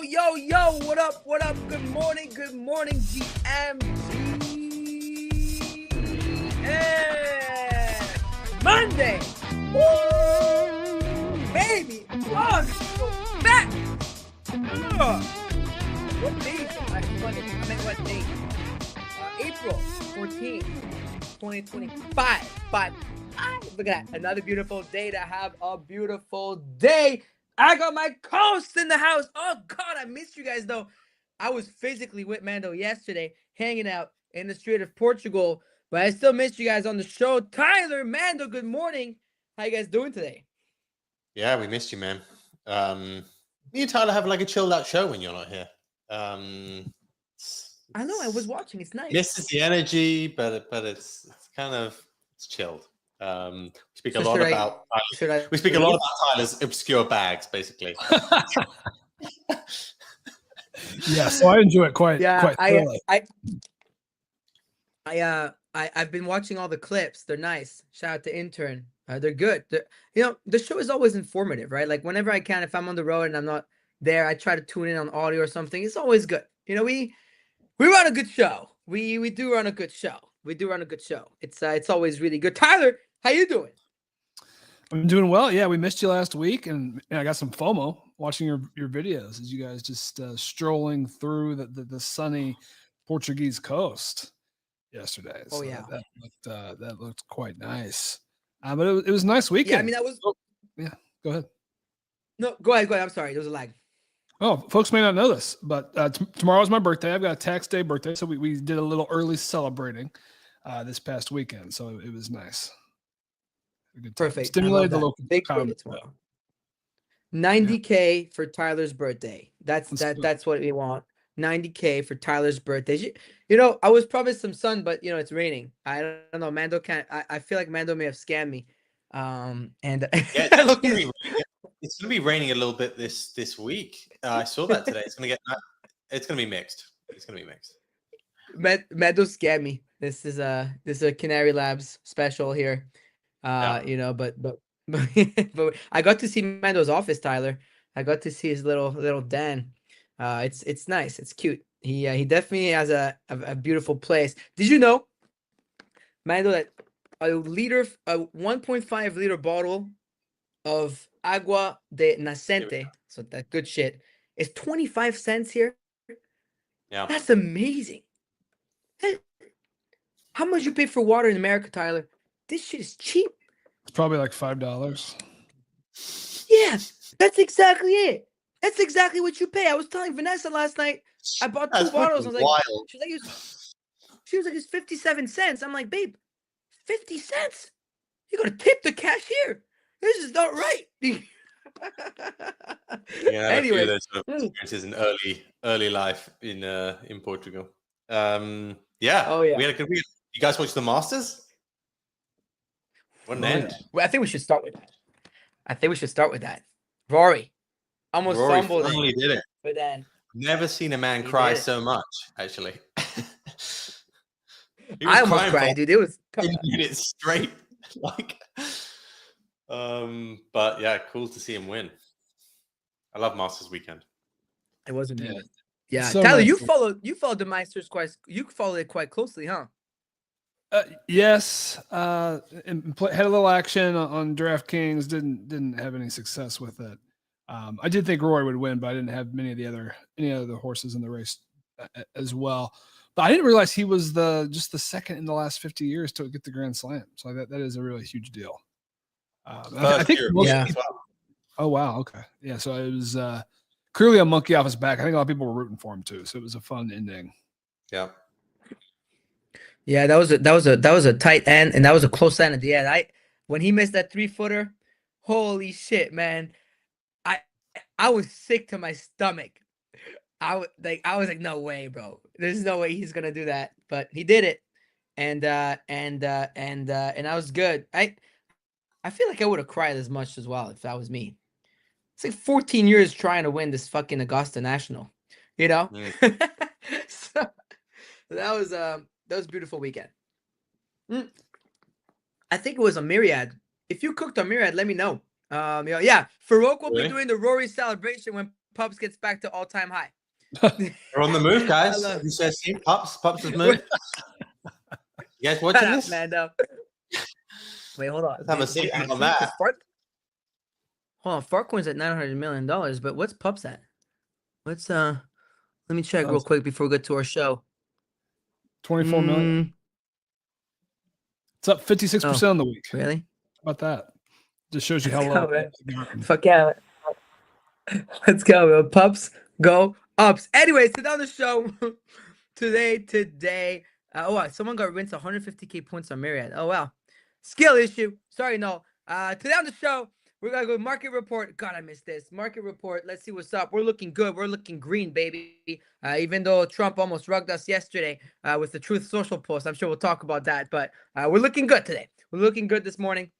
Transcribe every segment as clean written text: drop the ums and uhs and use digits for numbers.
Yo, what up? Good morning, GMG. And Monday. Woo! Baby. Oh, so back. What date? What date? April 14th, 2025. Look at that. Another beautiful day to have a beautiful day. I got my co-host in the house. Oh, God, I missed you guys, though. I was physically with Mando yesterday, hanging out in the street of Portugal, but I still missed you guys on the show. Tyler, Mando, good morning. How you guys doing today? Yeah, we missed you, man. Me and Tyler have like a chilled out show when you're not here. I know, I was watching. It's nice. Misses the energy, but it's kind of chilled. We speak a lot about Tyler's obscure bags, basically. Yeah, so I enjoy it quite thoroughly. I've been watching all the clips. They're nice. Shout out to intern. They're good. The show is always informative, right? Like whenever I can, if I'm on the road and I'm not there, I try to tune in on audio or something. It's always good. We run a good show. We do run a good show. It's always really good. Tyler, how you doing? I'm doing well. Yeah, we missed you last week, and I got some FOMO watching your videos as you guys just strolling through the sunny Portuguese coast yesterday. Oh, so yeah. That looked quite nice. But it was a nice weekend. Yeah, I mean, that was... Yeah, go ahead. No, go ahead. I'm sorry. There was a lag. Oh, folks may not know this, but tomorrow is my birthday. I've got a tax day birthday, so we did a little early celebrating this past weekend, so it was nice. Perfect. Stimulated the local big party tomorrow. 90K for Tyler's birthday. That's what we want. 90K for Tyler's birthday. I was promised some sun, but it's raining. I don't know. Mando can't. I feel like Mando may have scammed me. It's gonna be raining a little bit this week. I saw that today. It's gonna be mixed. Mando scammed me. This is a Canary Labs special here. But I got to see Mando's office, Tyler. I got to see his little den. It's nice. It's cute. He definitely has a beautiful place. Did you know, Mando, that a 1.5 liter bottle of agua de nascente, so that good shit, is 25 cents here? Yeah, that's amazing. How much you pay for water in America, Tyler? This shit is cheap. It's probably like $5. Yeah, that's exactly it. That's exactly what you pay. I was telling Vanessa last night, I bought 2 bottles. I was like, wild. She was like, it's 57 cents. I'm like, babe, 50 cents? You gotta tip the cashier. This is not right. Anyway, those sort of experiences in early life in Portugal. Yeah. Oh yeah. We had a good week. You guys watched the Masters? What an end. Well, I think we should start with that. Rory almost fumbled finally did it. But then never seen a man cry so much, actually. I almost cried, dude. It was 10 minutes straight. But yeah, cool to see him win. I love Masters weekend. It wasn't bad. Yeah, So Tyler, nice. you followed the Masters you followed it quite closely, huh? Yes, and had a little action on DraftKings. Didn't have any success with it. I did think Rory would win, but I didn't have any other horses in the race as well. But I didn't realize he was just the second in the last 50 years to get the Grand Slam. So that is a really huge deal. I think Oh wow, okay, yeah. So it was clearly a monkey off his back. I think a lot of people were rooting for him too. So it was a fun ending. Yeah. Yeah, that was a tight end, and that was a close end at the end. When he missed that 3-footer, holy shit, man! I was sick to my stomach. I was like, no way, bro. There's no way he's gonna do that, but he did it, and I was good. I feel like I would have cried as much as well if that was me. It's like 14 years trying to win this fucking Augusta National, so that was a beautiful weekend. I think it was a Myriad. If you cooked a Myriad, let me know. Farouk will be doing the Rory celebration when Pups gets back to all-time high. We're on the move, guys. You said see Pups has moved. You guys watching this? Man, wait, hold on. Let's have a segment on that. Hold on, Farcoin's at $900 million, but what's Pups at? Let's let me check real quick before we get to our show. 24 million. It's up 56% on the week. Really? How about that? Just shows you how low. Fuck yeah. Let's go, bro. Pups go ups. Anyways, today on the show today. Oh wow, someone got rinsed 150k points on Myriad. Oh wow. Skill issue. Sorry, no. Today on the show, we're gonna go market report. God, I missed this. Market report. Let's see what's up. We're looking good. We're looking green, baby. Even though Trump almost rugged us yesterday with the Truth Social post. I'm sure we'll talk about that. But we're looking good today. We're looking good this morning.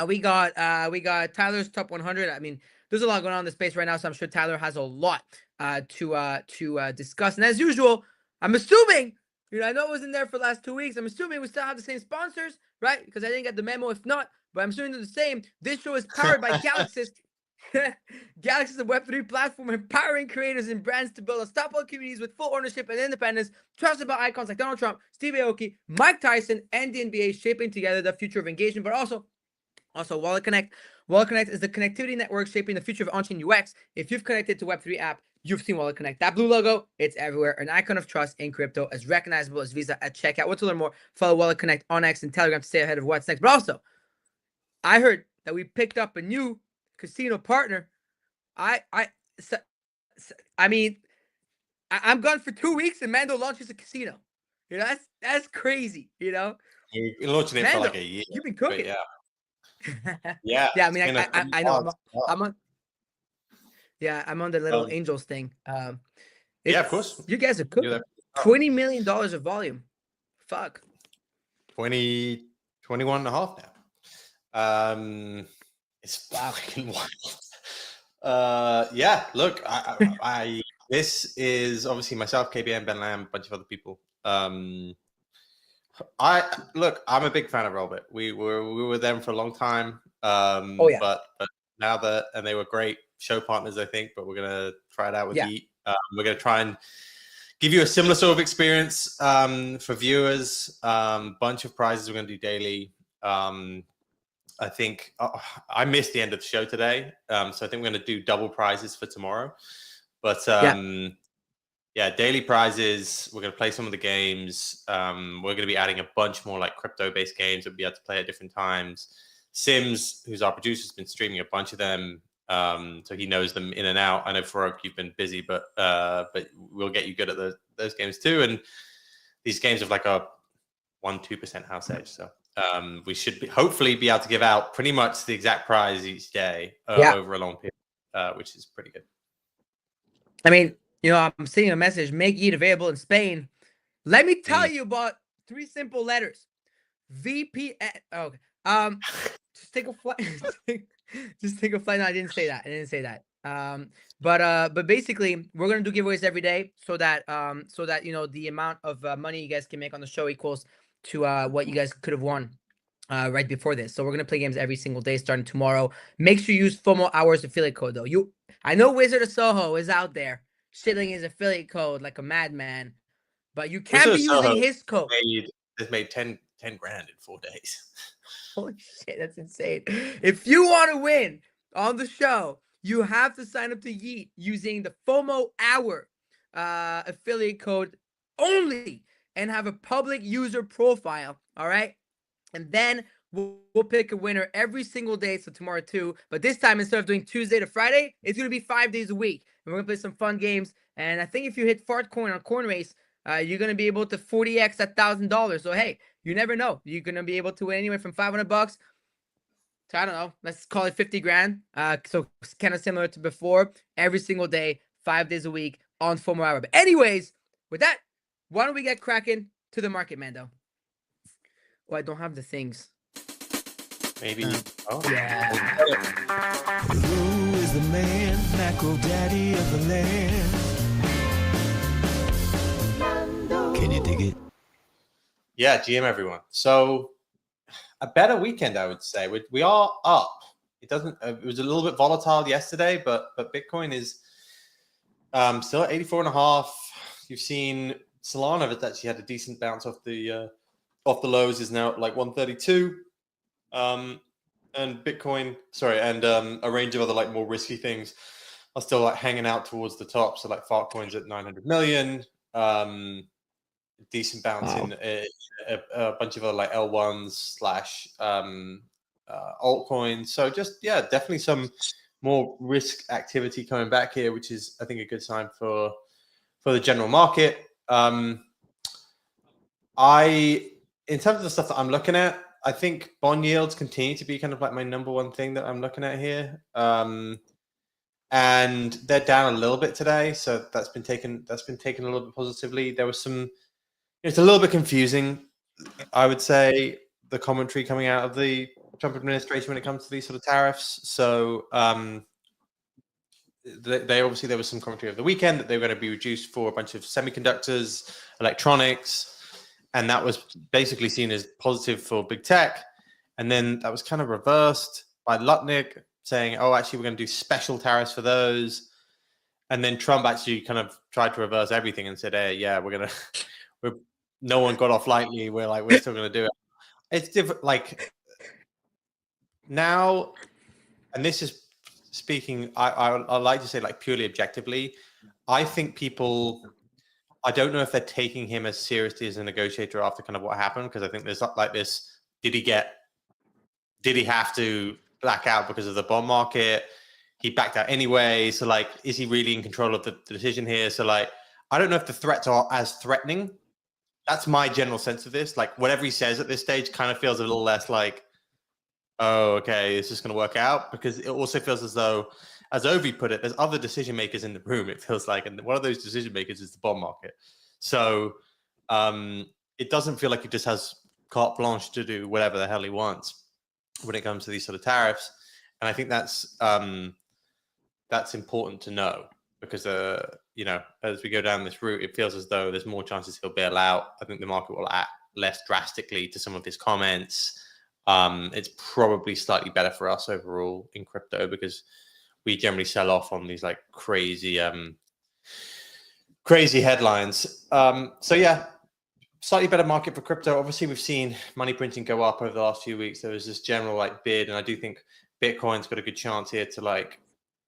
We got Tyler's top 100. I mean, there's a lot going on in the space right now, so I'm sure Tyler has a lot to discuss. And as usual, I'm assuming, I know it wasn't there for the last 2 weeks. I'm assuming we still have the same sponsors, right? Because I didn't get the memo. If not, but I'm assuming they're the same. This show is powered by Galaxy. Galaxy is a Web3 platform empowering creators and brands to build unstoppable communities with full ownership and independence, trusted by icons like Donald Trump, Steve Aoki, Mike Tyson, and the NBA, shaping together the future of engagement, but also Wallet Connect. Wallet Connect is the connectivity network shaping the future of on-chain UX. If you've connected to Web3 app, you've seen Wallet Connect. That blue logo, it's everywhere. An icon of trust in crypto, as recognizable as Visa at checkout. Want to learn more? Follow Wallet Connect on X and Telegram to stay ahead of what's next. But also, I heard that we picked up a new casino partner. I'm gone for 2 weeks and Mando launches a casino. That's crazy. You're launching it for like a year. You've been cooking. Yeah. Yeah. I mean, I know I'm on the little angels thing. Yeah, of course. You guys are cooking. $20 million of volume. Fuck. 21 and a half now. It's fucking wild. Yeah, look, I this is obviously myself, KBN, Ben Lamb, a bunch of other people. I'm a big fan of Rollbit. We were with them for a long time. But now and they were great show partners, I think. But we're gonna try it out with ETH. We're gonna try and give you a similar sort of experience for viewers. Bunch of prizes we're gonna do daily. I think I missed the end of the show today, so I think we're gonna do double prizes for tomorrow. But daily prizes. We're going to play some of the games. We're going to be adding a bunch more like crypto-based games that we'll be able to play at different times. Sims, who's our producer, has been streaming a bunch of them, so he knows them in and out. I know, Farouk, you've been busy, but we'll get you good at those games too. And these games have like a 1-2% house edge, so we should hopefully be able to give out pretty much the exact prize each day over a long period, which is pretty good. I mean, I'm seeing a message, make ETH available in Spain. Let me tell you about 3 simple letters. VPN. Okay. Just take a flight. Just take a flight. No, I didn't say that. But basically, we're gonna do giveaways every day so that the amount of money you guys can make on the show equals to what you guys could have won right before this. So we're gonna play games every single day starting tomorrow. Make sure you use FOMO hours affiliate code though. I know Wizard of Soho is out there shilling his affiliate code like a madman, but you can't be using his code. Has made 10 grand in 4 days. Holy shit, that's insane. If you want to win on the show, you have to sign up to Yeet using the FOMO hour affiliate code only and have a public user profile. All right. And then we'll pick a winner every single day. So tomorrow too. But this time, instead of doing Tuesday to Friday, it's going to be 5 days a week. And we're going to play some fun games. And I think if you hit Fartcoin on Coin Race, you're going to be able to 40x $1,000. So, hey, you never know. You're going to be able to win anywhere from $500 to, I don't know, let's call it 50 grand. So it's kind of similar to before. Every single day, 5 days a week on FOMO hour. But anyways, with that, why don't we get cracking to the market, Mando? Oh, I don't have the things. Maybe. Yeah. Who is the man, macro daddy of the land? Can you dig it? Yeah, GM everyone. So a better weekend, I would say. We are up. It was a little bit volatile yesterday, but Bitcoin is Still at 84.5. You've seen Solana that's actually had a decent bounce off the lows, is now at like 132. And Bitcoin, and a range of other like more risky things are still like hanging out towards the top. So like Farcoin's at 900 million. Decent bounce in a bunch of other like L1s / altcoins. So just definitely some more risk activity coming back here, which is I think a good sign for the general market. In terms of the stuff that I'm looking at, I think bond yields continue to be kind of like my number one thing that I'm looking at here. And they're down a little bit today, so that's been taken a little bit positively. There was it's a little bit confusing, I would say, the commentary coming out of the Trump administration when it comes to these sort of tariffs. So there was some commentary over the weekend that they were going to be reduced for a bunch of semiconductors, electronics, and that was basically seen as positive for big tech. And then that was kind of reversed by Lutnick saying, oh, actually, we're going to do special tariffs for those. And then Trump actually kind of tried to reverse everything and said, hey, yeah, no one got off lightly. We're still going to do it. It's different. Like now, and this is speaking, I like to say like purely objectively, I think I don't know if they're taking him as seriously as a negotiator after kind of what happened, because I think there's like this, did he have to black out because of the bond market? He backed out anyway. So like, is he really in control of the decision here? So like, I don't know if the threats are as threatening. That's my general sense of this. Like whatever he says at this stage kind of feels a little less like, oh, okay, it's just going to work out, because it also feels as though, as Ovi put it, there's other decision makers in the room, it feels like, and one of those decision makers is the bond market. So it doesn't feel like he just has carte blanche to do whatever the hell he wants when it comes to these sort of tariffs. And I think that's important to know, because as we go down this route, it feels as though there's more chances he'll bail out. I think the market will act less drastically to some of his comments. It's probably slightly better for us overall in crypto, because we generally sell off on these like crazy headlines. So yeah, slightly better market for crypto. Obviously, we've seen money printing go up over the last few weeks. There was this general like bid, and I do think Bitcoin's got a good chance here to like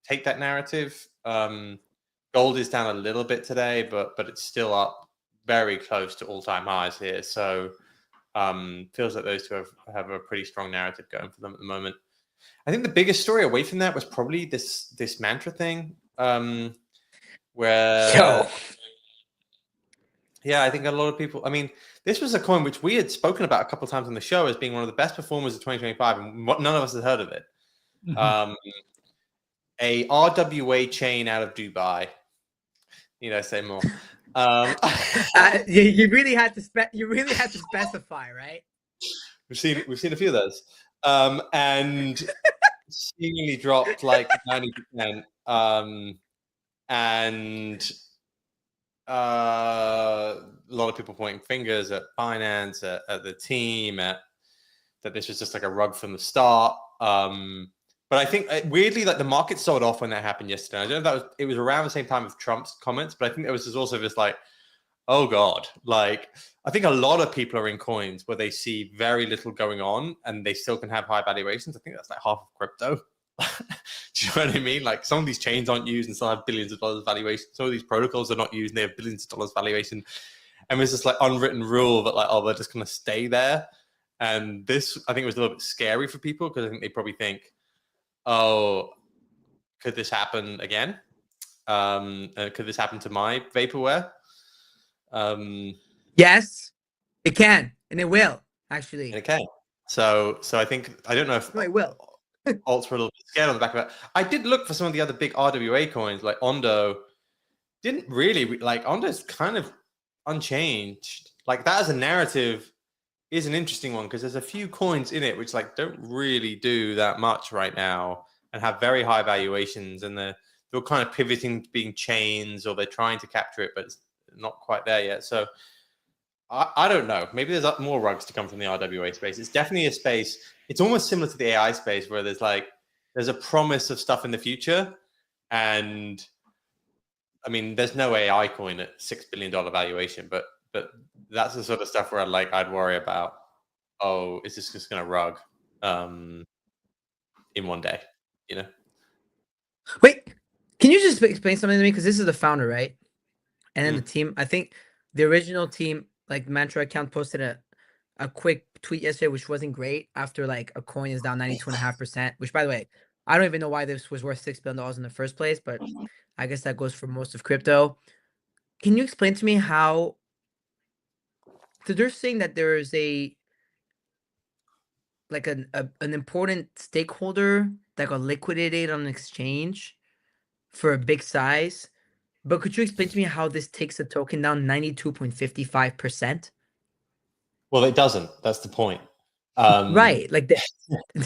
take that narrative. Gold is down a little bit today, but it's still up very close to all-time highs here. So feels like those two have a pretty strong narrative going for them at the moment. I think the biggest story away from that was probably this mantra thing, where I think a lot of people, I mean, this was a coin which we had spoken about a couple of times on the show as being one of the best performers of 2025, and none of us had heard of it. Mm-hmm. A RWA chain out of Dubai. Say more. You really had to specify, right? We've seen a few of those, and seemingly dropped like 90%, and a lot of people pointing fingers at Binance, at the team, that this was just like a rug from the start. But I think weirdly, like the market sold off when that happened yesterday. I don't know if it was around the same time with Trump's comments, but I think there was also this like, oh God, like I think a lot of people are in coins where they see very little going on and they still can have high valuations. I think that's like half of crypto. Do you know what I mean? Like some of these chains aren't used and still have billions of dollars valuation. Some of these protocols are not used and they have billions of dollars valuation. And there's this like unwritten rule that like, oh, they're just going to stay there. And this, I think, was a little bit scary for people, because I think they probably think, oh, could this happen again? Could this happen to my Vaporware? Yes, it can, and it will, actually. And it can. So I think, I don't know if it will. Alts were a little bit scared on the back of it. I did look for some of the other big RWA coins, like Ondo. Didn't really, like, Ondo's kind of unchanged. Like, that as a narrative is an interesting one, because there's a few coins in it which like don't really do that much right now and have very high valuations, and they're kind of pivoting to being chains, or they're trying to capture it, but it's not quite there yet. So I don't know. Maybe there's more rugs to come from the RWA space. It's definitely a space. It's almost similar to the AI space, where there's a promise of stuff in the future, and I mean, there's no AI coin at $6 billion valuation, but that's the sort of stuff where I'd worry about. Oh, is this just going to rug in one day? You know. Wait, can you just explain something to me? Because this is the founder, right? And then the team. I think the original team, like Mantra account, posted a quick tweet yesterday, which wasn't great after like a coin is down 92.5%. Which, by the way, I don't even know why this was worth $6 billion in the first place, but I guess that goes for most of crypto. Can you explain to me how? So they're saying that there is an important stakeholder that got liquidated on an exchange for a big size. But could you explain to me how this takes the token down 92.55%? Well, it doesn't. That's the point. Right. Like that.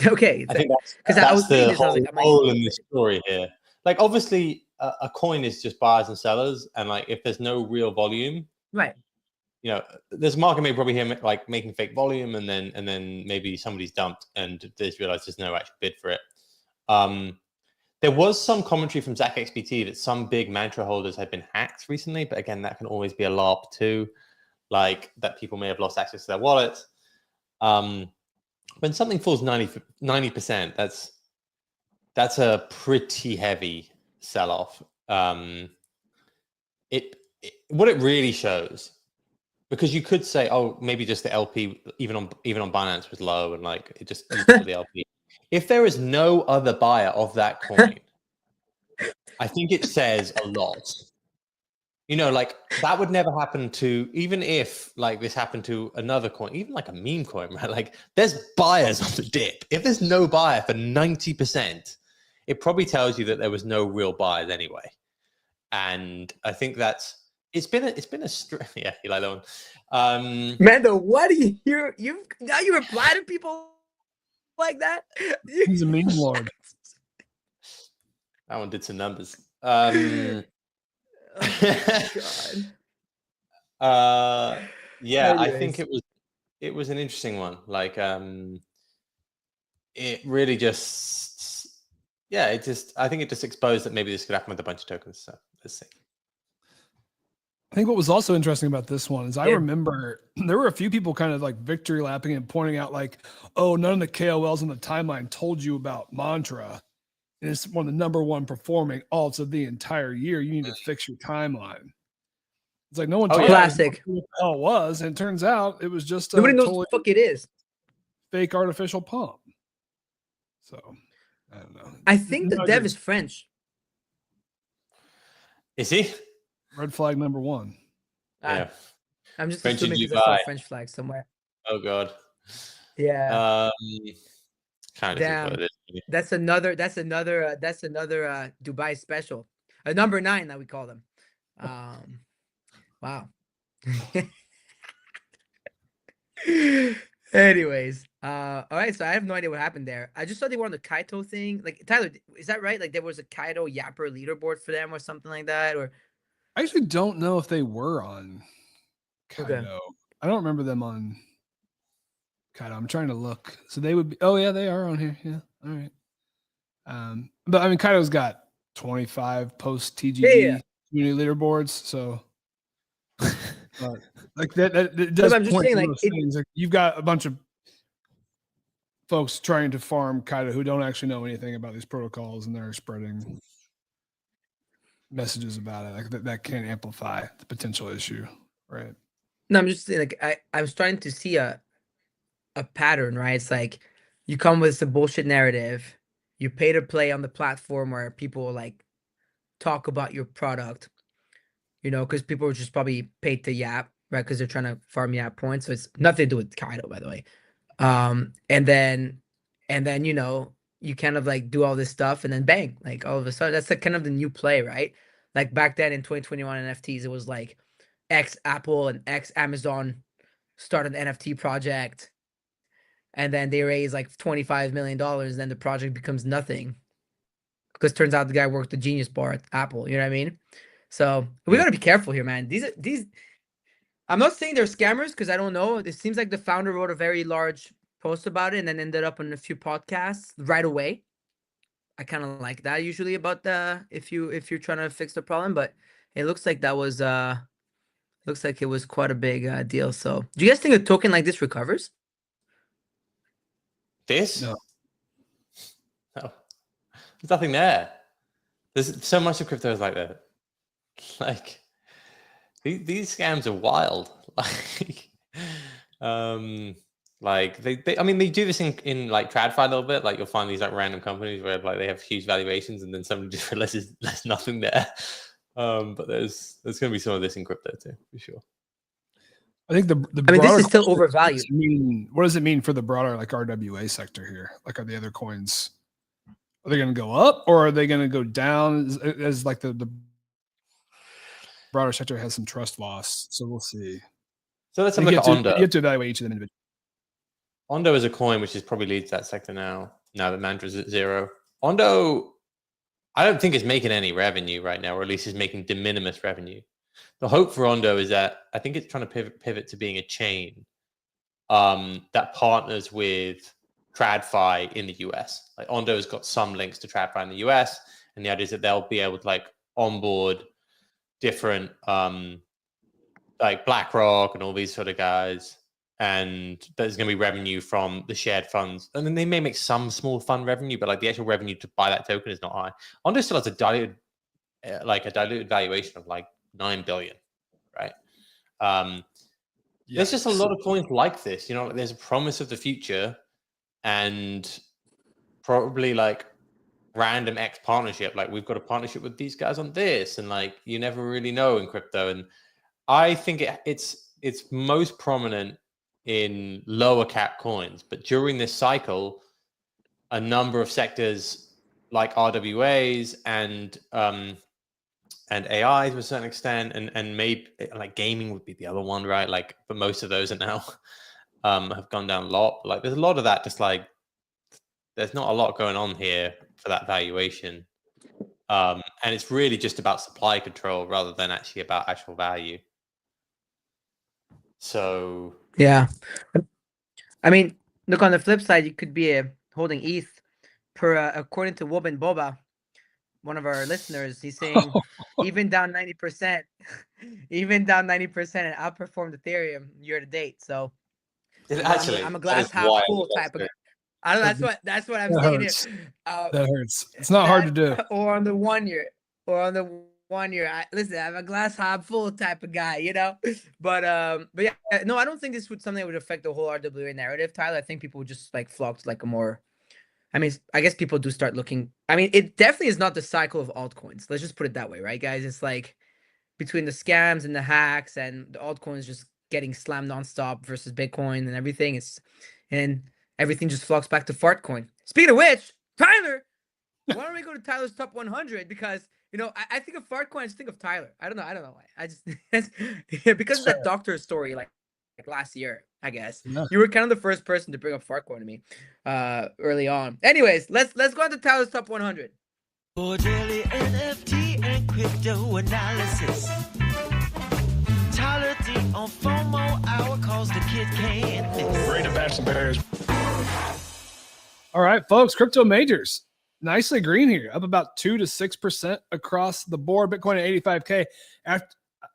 Okay. I think that's the whole in the story here. Like, obviously, a coin is just buyers and sellers, and like if there's no real volume, right? You know, there's a market maker probably here like making fake volume, and then maybe somebody's dumped and they just realized there's no actual bid for it. There was some commentary from Zach XBT that some big Mantra holders had been hacked recently, but again, that can always be a LARP too, like that people may have lost access to their wallets. When something falls 90%, that's a pretty heavy sell-off. What it really shows, because you could say, oh, maybe just the LP, even on Binance, was low, and like it just used for the LP. If there is no other buyer of that coin, I think it says a lot. You know, like that would never happen to, even if like this happened to another coin, even like a meme coin, right? Like there's buyers on the dip. If there's no buyer for 90%, it probably tells you that there was no real buyers anyway. And I think it's been a yeah, you like that one. Mando, what do you hear? You reply to people like that? He's a meme lord. That one did some numbers. Oh, God. Yeah, anyways. I think it was an interesting one. Like, it really just, yeah, I think it just exposed that maybe this could happen with a bunch of tokens. So let's see. I think what was also interesting about this one is I remember there were a few people kind of like victory lapping and pointing out like, oh, none of the KOLs on the timeline told you about Mantra. And it's one of the #1 performing alts of the entire year. You need to fix your timeline. It's like no one told classic. What the hell it was, and it turns out it was just nobody knows what the fuck it is. Fake artificial pump. So I don't know. I think the dev is French. Is he? Red flag #1. Yeah. I'm just assuming because I saw a French flag somewhere. Oh God. Yeah. Kind of. Damn. That's another Dubai special. A #9 that we call them. Wow. Anyways, all right. So I have no idea what happened there. I just thought they were on the Kaido thing. Like, Tyler, is that right? Like there was a Kaido Yapper leaderboard for them or something like that, or I actually don't know if they were on Kaido. Okay. I don't remember them on Kaido. I'm trying to look. So they would be. Oh yeah, they are on here. Yeah. All right. But I mean, Kaido's got 25 post TGD community leaderboards. So like that does. I'm just saying, like, like you've got a bunch of folks trying to farm Kaido who don't actually know anything about these protocols, and they're spreading messages about it, like that can amplify the potential issue, right? No, I'm just saying, like I'm starting to see a pattern, right? It's like you come with some bullshit narrative, you pay to play on the platform where people like talk about your product, you know, because people are just probably paid to yap, right? Because they're trying to farm yap points. So it's nothing to do with Kaido, by the way. And then you know, you kind of like do all this stuff, and then bang, like all of a sudden, that's like kind of the new play, right? Like back then in 2021 NFTs, it was like X Apple and X Amazon start an NFT project, and then they raise like $25 million, and then the project becomes nothing because turns out the guy worked the Genius Bar at Apple. You know what I mean? So we gotta be careful here, man. These. I'm not saying they're scammers because I don't know. It seems like the founder wrote a very large post about it and then ended up on a few podcasts right away. I kind of like that usually about if you're trying to fix the problem, but it looks like that was looks like it was quite a big deal. So, do you guys think a token like this recovers? This? No. No. There's nothing there. There's so much of crypto is like that. Like these scams are wild. Like they I mean they do this in like TradFi a little bit. Like you'll find these like random companies where like they have huge valuations and then somebody just realizes there's nothing there. But there's gonna be some of this in crypto too, for sure. I think I mean, this is still overvalued. What does it mean for the broader like RWA sector here? Like, are the other coins, are they going to go up or are they going to go down as like the broader sector has some trust loss? So we'll see. So let's have a look at Ondo. You have to evaluate each of them individually. Ondo is a coin which is probably leads that sector now. Now that Mantra's at 0. Ondo, I don't think is making any revenue right now, or at least is making de minimis revenue. The hope for Ondo is that I think it's trying to pivot to being a chain that partners with TradFi in the US. Like Ondo has got some links to TradFi in the US, and the idea is that they'll be able to like onboard different like BlackRock and all these sort of guys, and there's going to be revenue from the shared funds, and then they may make some small fund revenue, but like the actual revenue to buy that token is not high. Ondo still has a diluted valuation of like 9 billion, right? There's just a lot of coins like this, you know, like there's a promise of the future and probably like random X partnership. Like we've got a partnership with these guys on this, and like you never really know in crypto. And I think it's most prominent in lower cap coins, but during this cycle, a number of sectors like RWAs and AI to a certain extent, and maybe like gaming would be the other one, right? Like, but most of those are now have gone down a lot. But like, there's a lot of that. Just like, there's not a lot going on here for that valuation, and it's really just about supply control rather than actually about actual value. So yeah, I mean, look, on the flip side, you could be holding ETH per according to Woban Boba, one of our listeners. He's saying even down 90%, even down 90% and outperformed Ethereum year to date. So actually, I'm a glass half full type of guy. I don't know, that's what I'm saying here. That hurts. It's not hard to do. Or on the 1 year, listen, I'm a glass half full type of guy, you know. But yeah, no, I don't think this would something that would affect the whole RWA narrative, Tyler. I think people would just like flock to like a more. I mean, I guess people do start looking. I mean, it definitely is not the cycle of altcoins. Let's just put it that way, right, guys? It's like between the scams and the hacks and the altcoins just getting slammed nonstop versus Bitcoin and everything. And everything just flocks back to Fartcoin. Speaking of which, Tyler, why don't we go to Tyler's top 100? Because you know, I think of Fartcoin, I just think of Tyler. I don't know why. I just because of that doctor story, like last year, I guess. Yeah. You were kind of the first person to bring up Farcoin to me early on. Anyways, let's go on to Tyler's top 100. For daily NFT and crypto analysis, Tyler D on FOMO hour calls the kid can't miss. Ready to bash some bears. All right, folks, crypto majors. Nicely green here, up about 2 to 6% across the board. Bitcoin at 85K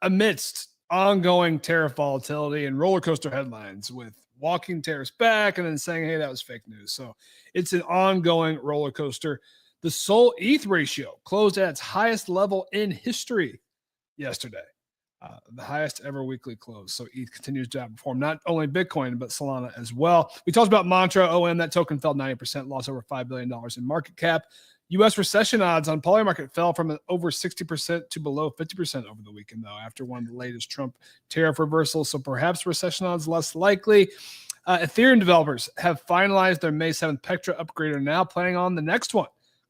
amidst ongoing tariff volatility and roller coaster headlines with walking tariffs back and then saying, hey, that was fake news. So it's an ongoing roller coaster. The SOL ETH ratio closed at its highest level in history yesterday, the highest ever weekly close. So ETH continues to outperform not only Bitcoin, but Solana as well. We talked about Mantra OM. That token fell 90%, lost over $5 billion in market cap. U.S. recession odds on Polymarket fell from over 60% to below 50% over the weekend, though, after one of the latest Trump tariff reversals. So perhaps recession odds less likely. Ethereum developers have finalized their May 7th Pectra upgrade, are now planning on the next one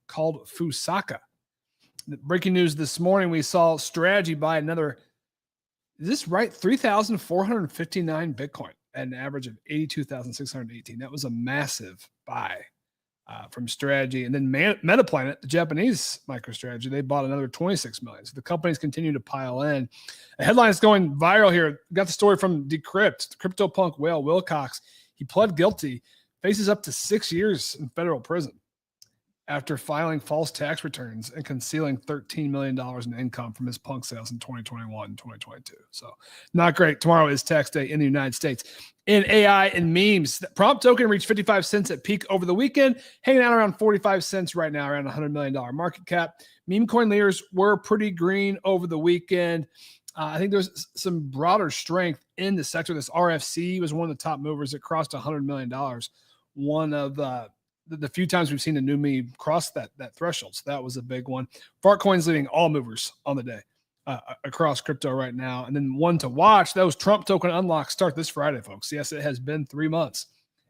called Fusaka. Breaking news this morning, we saw Strategy buy another, is this right? 3,459 Bitcoin at an average of 82,618. That was a massive buy from Strategy. And then Metaplanet, the Japanese MicroStrategy, they bought another 26 million. So the companies continue to pile in. A headline is going viral here. Got the story from Decrypt, CryptoPunk whale Wilcox. He pled guilty, faces up to 6 years in federal prison. after filing false tax returns and concealing $13 million in income from his punk sales in 2021 and 2022. So not great. Tomorrow is tax day in the United States. In AI and memes, the prompt token reached 55 cents at peak over the weekend, hanging out around 45 cents right now, around $100 million market cap. Meme coin leaders were pretty green over the weekend. I think there's some broader strength in the sector. This RFC was one of the top movers. It crossed $100 million. One of the few times we've seen a new meme cross that threshold. So that was a big one. Fartcoin's leading all movers on the day across crypto right now. And then one to watch, those Trump token unlocks start this Friday, folks. Yes, it has been 3 months.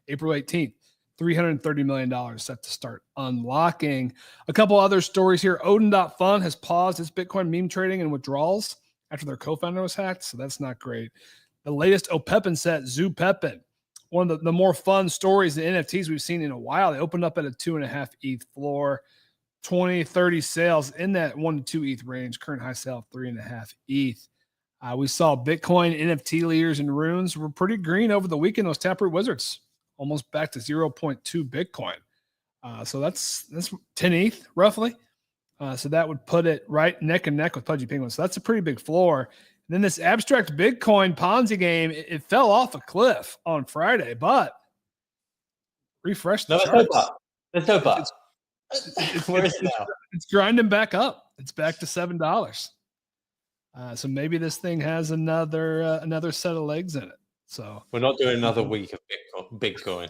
April 18th, $330 million set to start unlocking. A couple other stories here. Odin.fund has paused its Bitcoin meme trading and withdrawals after their co-founder was hacked. So that's not great. The latest OPEPin set, Zoo Pepin, one of the more fun stories in NFTs we've seen in a while. They opened up at a 2.5 ETH floor, 20, 30 sales in that 1 to 2 ETH range, current high sale of 3.5 ETH. We saw Bitcoin NFT leaders and runes were pretty green over the weekend. Those Taproot Wizards almost back to 0.2 Bitcoin. So that's 10 ETH roughly. So that would put it right neck and neck with Pudgy Penguin. So that's a pretty big floor. And then this abstract Bitcoin Ponzi game, it fell off a cliff on Friday, but refresh the charts. There's no but. Where is it now? It's grinding back up. It's back to $7. So maybe this thing has another set of legs in it. So we're not doing another week of Bitcoin.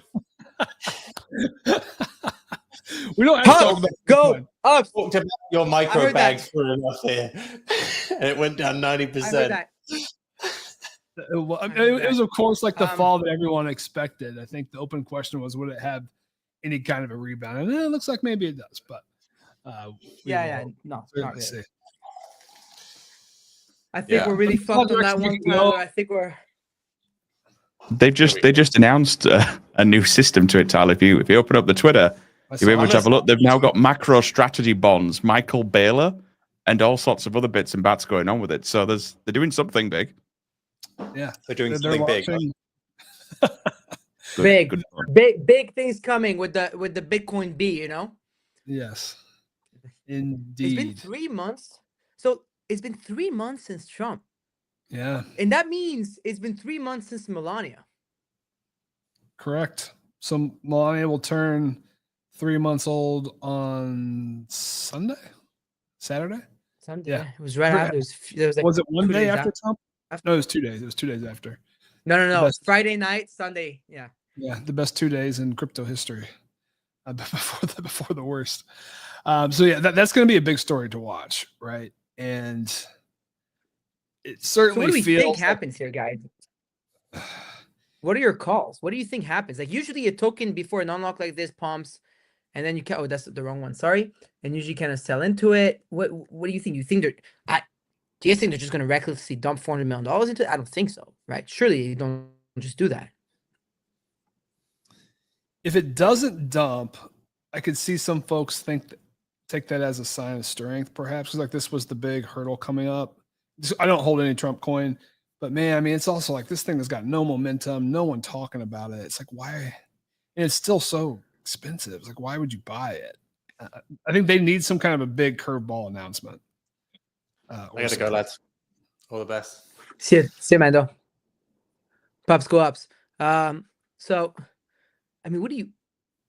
We don't have to talk about go up. Talked about your micro bags for enough here, and it went down 90%. It was, of course, like the fall that everyone expected. I think the open question was, would it have any kind of a rebound? And it looks like maybe it does, but no, not really. See. I think we're really fucked on that one. I think we're. They just announced a new system to it, Tyler. If you open up the Twitter, you'll be able to have a look. They've now got macro strategy bonds, Michael Baylor, and all sorts of other bits and bats going on with it. So they're doing something big. Yeah, they're doing something big. Big things coming with the Bitcoin B. You know. Yes, indeed. It's been 3 months. So it's been 3 months since Trump. Yeah, and that means it's been 3 months since Melania. Correct. So Melania will turn 3 months old on Saturday. Yeah, it was right after. Was it one day after Trump? No, it was 2 days. It was 2 days after. No. Friday night, Sunday. Yeah. Yeah, the best 2 days in crypto history. Before the worst. So yeah, that's going to be a big story to watch, right? And it certainly what do we feels think happens here, guys? What are your calls? What do you think happens? Like usually a token before an unlock like this pumps, and then you can that's the wrong one. Sorry, and usually kind of sell into it. What do you think? You think do you think they're just going to recklessly dump $400 million into it? I don't think so, right? Surely you don't just do that. If it doesn't dump, I could see some folks take that as a sign of strength, perhaps. Because like this was the big hurdle coming up. I don't hold any Trump coin, but man, I mean, it's also like this thing has got no momentum, no one talking about it. It's like, why? And it's still so expensive. It's like, why would you buy it? I think they need some kind of a big curveball announcement. I gotta go, lads. All the best. See you, Mando. Pups go ups. So, I mean, what do you?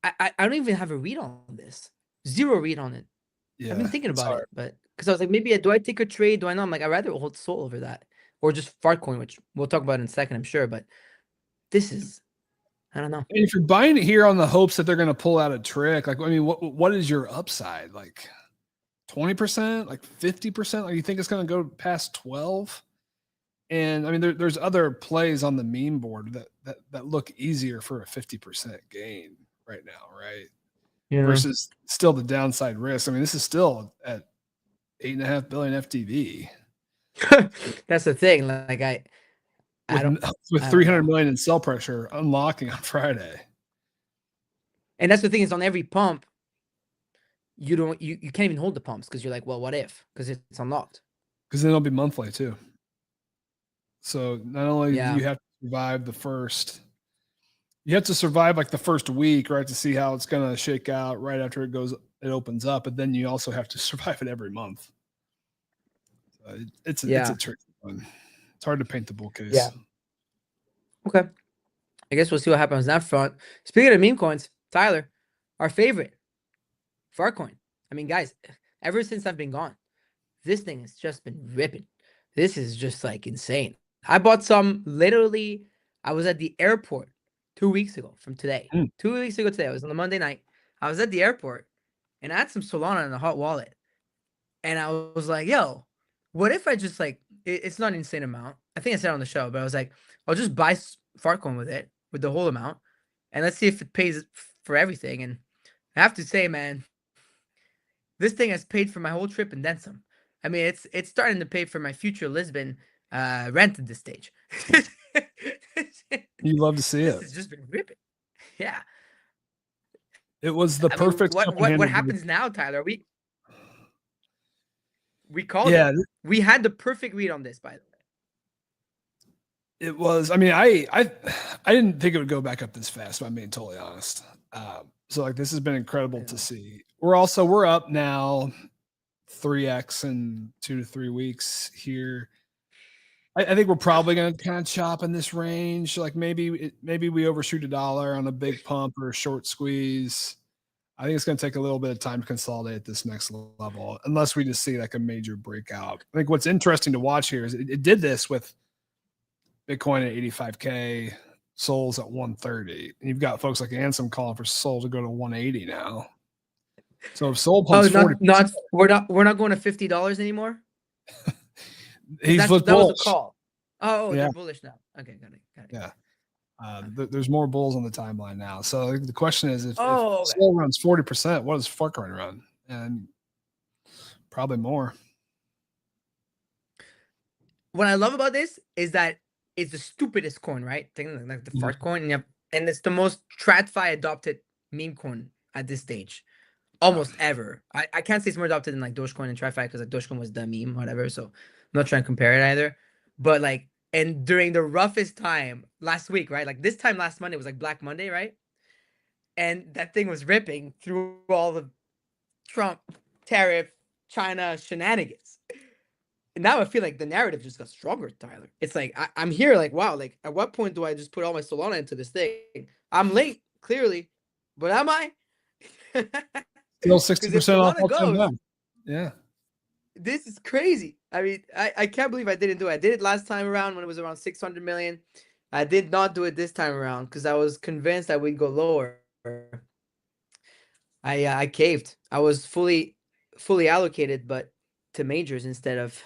I don't even have a read on this. Zero read on it. Yeah, I've been thinking about it, but because I was like, maybe do I take a trade? Do I not? I'm like, I'd rather hold Soul over that, or just Fartcoin, which we'll talk about in a second, I'm sure. But this is, I don't know. And if you're buying it here on the hopes that they're going to pull out a trick, like, I mean, what is your upside? Like 20%, like 50%? Like you think it's going to go past 12? And I mean, there's other plays on the meme board that look easier for a 50% gain right now, right? Yeah. Versus still the downside risk. I mean, this is still at 8.5 billion FTV. That's the thing. Like I don't with 300 million in sell pressure unlocking on Friday. And that's the thing is on every pump, you can't even hold the pumps because you're like, well, what if? Because it's unlocked. Because then it'll be monthly too. So not only do you have to survive you have to survive like the first week, right, to see how it's going to shake out right after it goes it opens up, but then you also have to survive it every month. So it's a tricky one. It's hard to paint the bull case. Yeah. Okay. I guess we'll see what happens on that front. Speaking of meme coins, Tyler, our favorite, Farcoin. I mean, guys, ever since I've been gone, this thing has just been ripping. This is just like insane. I bought some literally. I was at the airport 2 weeks ago from today. 2 weeks ago today. I was on a Monday night. I was at the airport and I had some Solana in a hot wallet. And I was like, yo, what if I just like, it's not an insane amount. I think I said it on the show, but I was like, I'll just buy Fartcoin with it, with the whole amount. And let's see if it pays for everything. And I have to say, man, this thing has paid for my whole trip and then some. I mean, it's starting to pay for my future Lisbon rent at this stage. You love to see it. It's just been ripping. Yeah. It was the perfect. What happens now, Tyler? We called it. We had the perfect read on this, by the way. It was. I mean, I didn't think it would go back up this fast. If I'm being totally honest. So like this has been incredible to see. We're up now 3x in 2 to 3 weeks here. I think we're probably going to kind of chop in this range. Like maybe we overshoot $1 on a big pump or a short squeeze. I think it's going to take a little bit of time to consolidate this next level, unless we just see like a major breakout. I think what's interesting to watch here is it did this with Bitcoin at 85K, Sol's at 130. And you've got folks like Ansem calling for Sol to go to 180 now. So if Sol pumps 40%, we're not going to $50 anymore. That was a call. Oh, yeah. They're bullish now. Okay, got it. Yeah. There's more bulls on the timeline now. So the question is, if okay. Sol runs 40%, what does Farcoin run? And probably more. What I love about this is that it's the stupidest coin, right? Like the Fartcoin, and it's the most TradFi adopted meme coin at this stage, almost ever. I can't say it's more adopted than like Dogecoin and TradFi because like Dogecoin was the meme, whatever. So I'm not trying to compare it either. But like, and during the roughest time last week, right? Like this time last Monday was like Black Monday, right? And that thing was ripping through all the Trump, tariff, China shenanigans. And now I feel like the narrative just got stronger, Tyler. It's like, I'm here like, wow, like at what point do I just put all my Solana into this thing? I'm late, clearly, but am I? Still 60% off all time down. Yeah. This is crazy. I mean, I can't believe I didn't do it. I did it last time around when it was around 600 million. I did not do it this time around because I was convinced that we'd go lower. I caved. I was fully allocated, but to majors instead of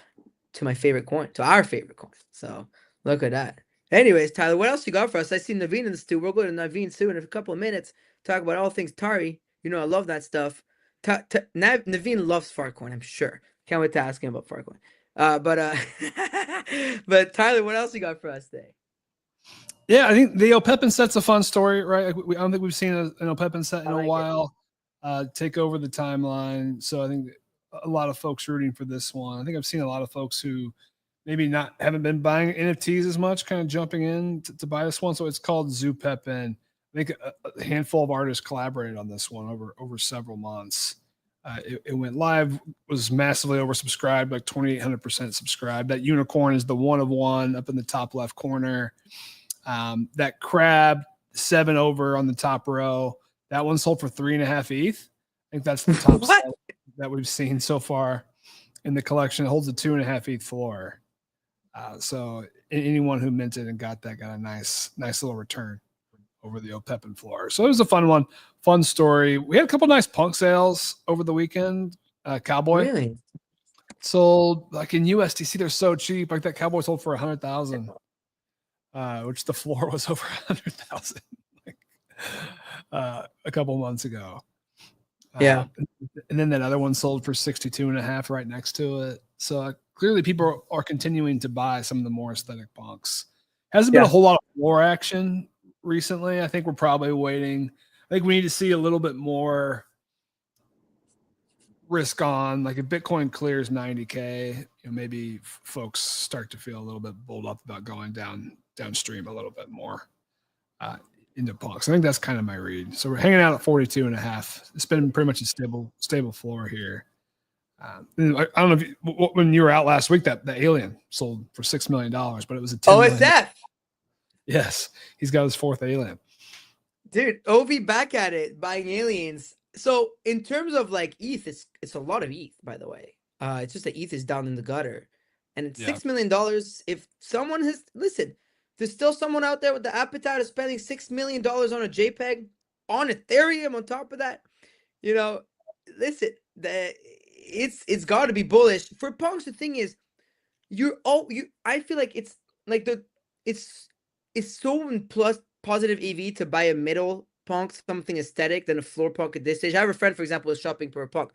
to my favorite coin, to our favorite coin. So look at that. Anyways, Tyler, what else you got for us? I see Naveen in the stew. We'll go to Naveen soon in a couple of minutes. Talk about all things Tari. You know, I love that stuff. Naveen loves Farcoin, I'm sure. Can't wait to ask him about Farcoin. But Tyler, what else you got for us today? Yeah, I think the Opepin set's a fun story, right? I don't think we've seen an Opepin set in a while take over the timeline. So I think a lot of folks rooting for this one. I think I've seen a lot of folks who maybe haven't been buying NFTs as much, kind of jumping in to buy this one. So it's called Zoopepin. I think a handful of artists collaborated on this one over several months. It went live, was massively oversubscribed, like 2,800% subscribed. That unicorn is the one of one up in the top left corner. That crab 7 over on the top row, that one sold for 3.5 ETH. I think that's the top sell that we've seen so far in the collection. It holds a 2.5 ETH floor. So anyone who minted and got that got a nice little return over the Opepin floor. So it was a fun story. We had a couple nice punk sales over the weekend. Cowboy really sold like in USDC. They're so cheap. Like that Cowboy sold for 100,000, which the floor was over 100,000 a couple months ago. Yeah. And then that other one sold for 62.5 right next to it. So clearly people are continuing to buy some of the more aesthetic punks. Hasn't been a whole lot of floor action recently. I think we're probably waiting. I think we need to see a little bit more risk on. Like if Bitcoin clears 90K, maybe folks start to feel a little bit bulled up about going downstream a little bit more. into punks. I think that's kind of my read. So we're hanging out at 42.5. It's been pretty much a stable floor here. I don't know if when you were out last week, that alien sold for $6 million, but it was a $10 million. F. Yes, he's got his 4th alien. Dude, OV back at it, buying aliens. So in terms of like ETH, it's a lot of ETH, by the way. It's just that ETH is down in the gutter. And it's $6 million. If someone listen, there's still someone out there with the appetite of spending $6 million on a JPEG, on Ethereum on top of that. You know, listen, it's got to be bullish. For punks, the thing is, I feel like it's like it's so in plus positive EV to buy a middle punk, something aesthetic, than a floor punk at this stage. I have a friend, for example, is shopping for a punk,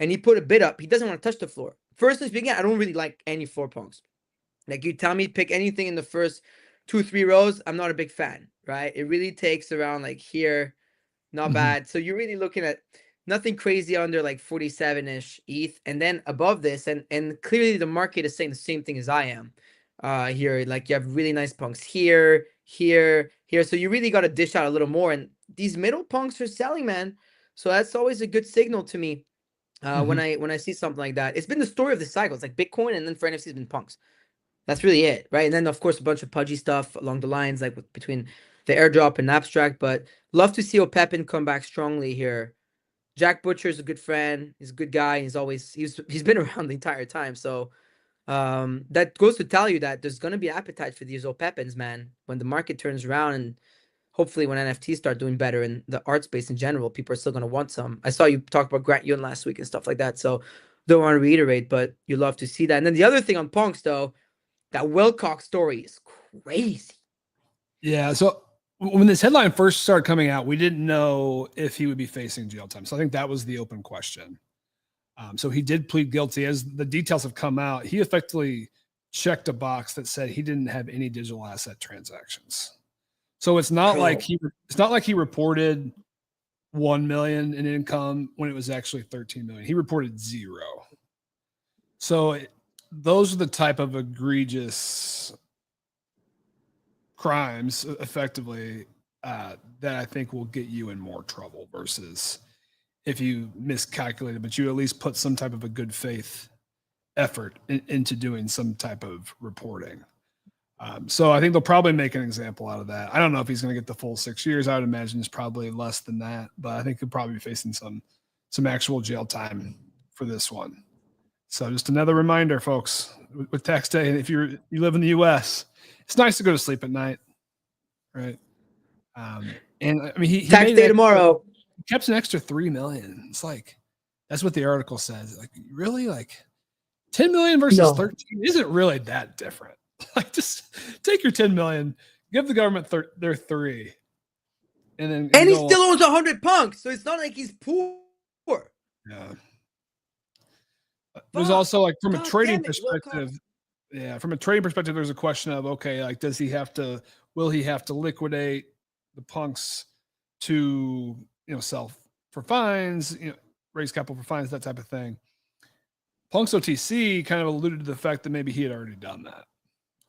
and he put a bid up. He doesn't want to touch the floor. Firstly speaking, I don't really like any floor punks. Like, you tell me pick anything in the first 2-3 rows, I'm not a big fan, right? It really takes around like here, not bad. So you're really looking at nothing crazy under like 47-ish ETH, and then above this, and clearly the market is saying the same thing as I am. Here, like, you have really nice punks here. So you really got to dish out a little more, and these middle punks are selling, man. So that's always a good signal to me. When I see something like that. It's been the story of the cycle. It's like Bitcoin, and then for NFC, it's been punks. That's really it, right? And then, of course, a bunch of pudgy stuff along the lines, like between the airdrop and abstract. But love to see O'Pepin come back strongly here. Jack Butcher's a good friend. He's a good guy. He's been around the entire time. So that goes to tell you that there's going to be appetite for these O'Pepins, man. When the market turns around, and hopefully when NFTs start doing better in the art space in general, people are still going to want some. I saw you talk about Grant Yun last week and stuff like that. So don't want to reiterate, but you love to see that. And then the other thing on punks, though, that Wilcox story is crazy. Yeah. So when this headline first started coming out, we didn't know if he would be facing jail time. So I think that was the open question. So he did plead guilty. As the details have come out, he effectively checked a box that said he didn't have any digital asset transactions. So it's not like he reported 1 million in income when it was actually 13 million. He reported 0. So those are the type of egregious crimes, effectively, that I think will get you in more trouble versus if you miscalculated, but you at least put some type of a good faith effort into doing some type of reporting. So I think they'll probably make an example out of that. I don't know if he's going to get the full 6 years. I would imagine it's probably less than that, but I think he'll probably be facing some actual jail time for this one. So just another reminder, folks, with tax day, if you live in the U.S., it's nice to go to sleep at night, right? And I mean, he tax day tomorrow. He kept an extra 3 million. It's like, that's what the article says. Like, really, like 10 million versus 13 isn't really that different. Like, just take your 10 million, give the government their 3, and he still owns 100 punks, so it's not like he's poor. Yeah. There's also, like, from a trading perspective. Yeah, from a trading perspective, there's a question of, okay, like, will he have to liquidate the punks to, sell for fines, raise capital for fines, that type of thing. Punks OTC kind of alluded to the fact that maybe he had already done that.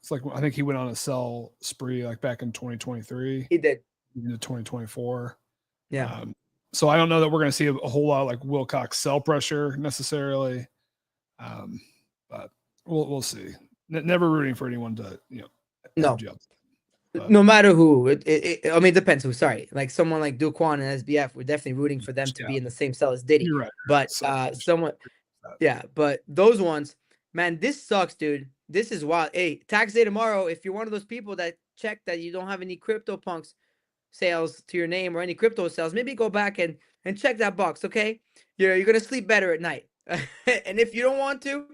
It's like, I think he went on a sell spree like back in 2023. He did. Into 2024. Yeah. So I don't know that we're going to see a whole lot of like Wilcox sell pressure necessarily. But we'll see. Never rooting for anyone to, no. Jail. No matter who. It depends who. Sorry. Like someone like Duquan and SBF, we're definitely rooting for them to be in the same cell as Diddy. You're right. But but those ones, man, this sucks, dude. This is wild. Hey, tax day tomorrow. If you're one of those people that check that you don't have any CryptoPunks sales to your name or any crypto sales, maybe go back and check that box, okay? You're gonna sleep better at night. And if you don't want to,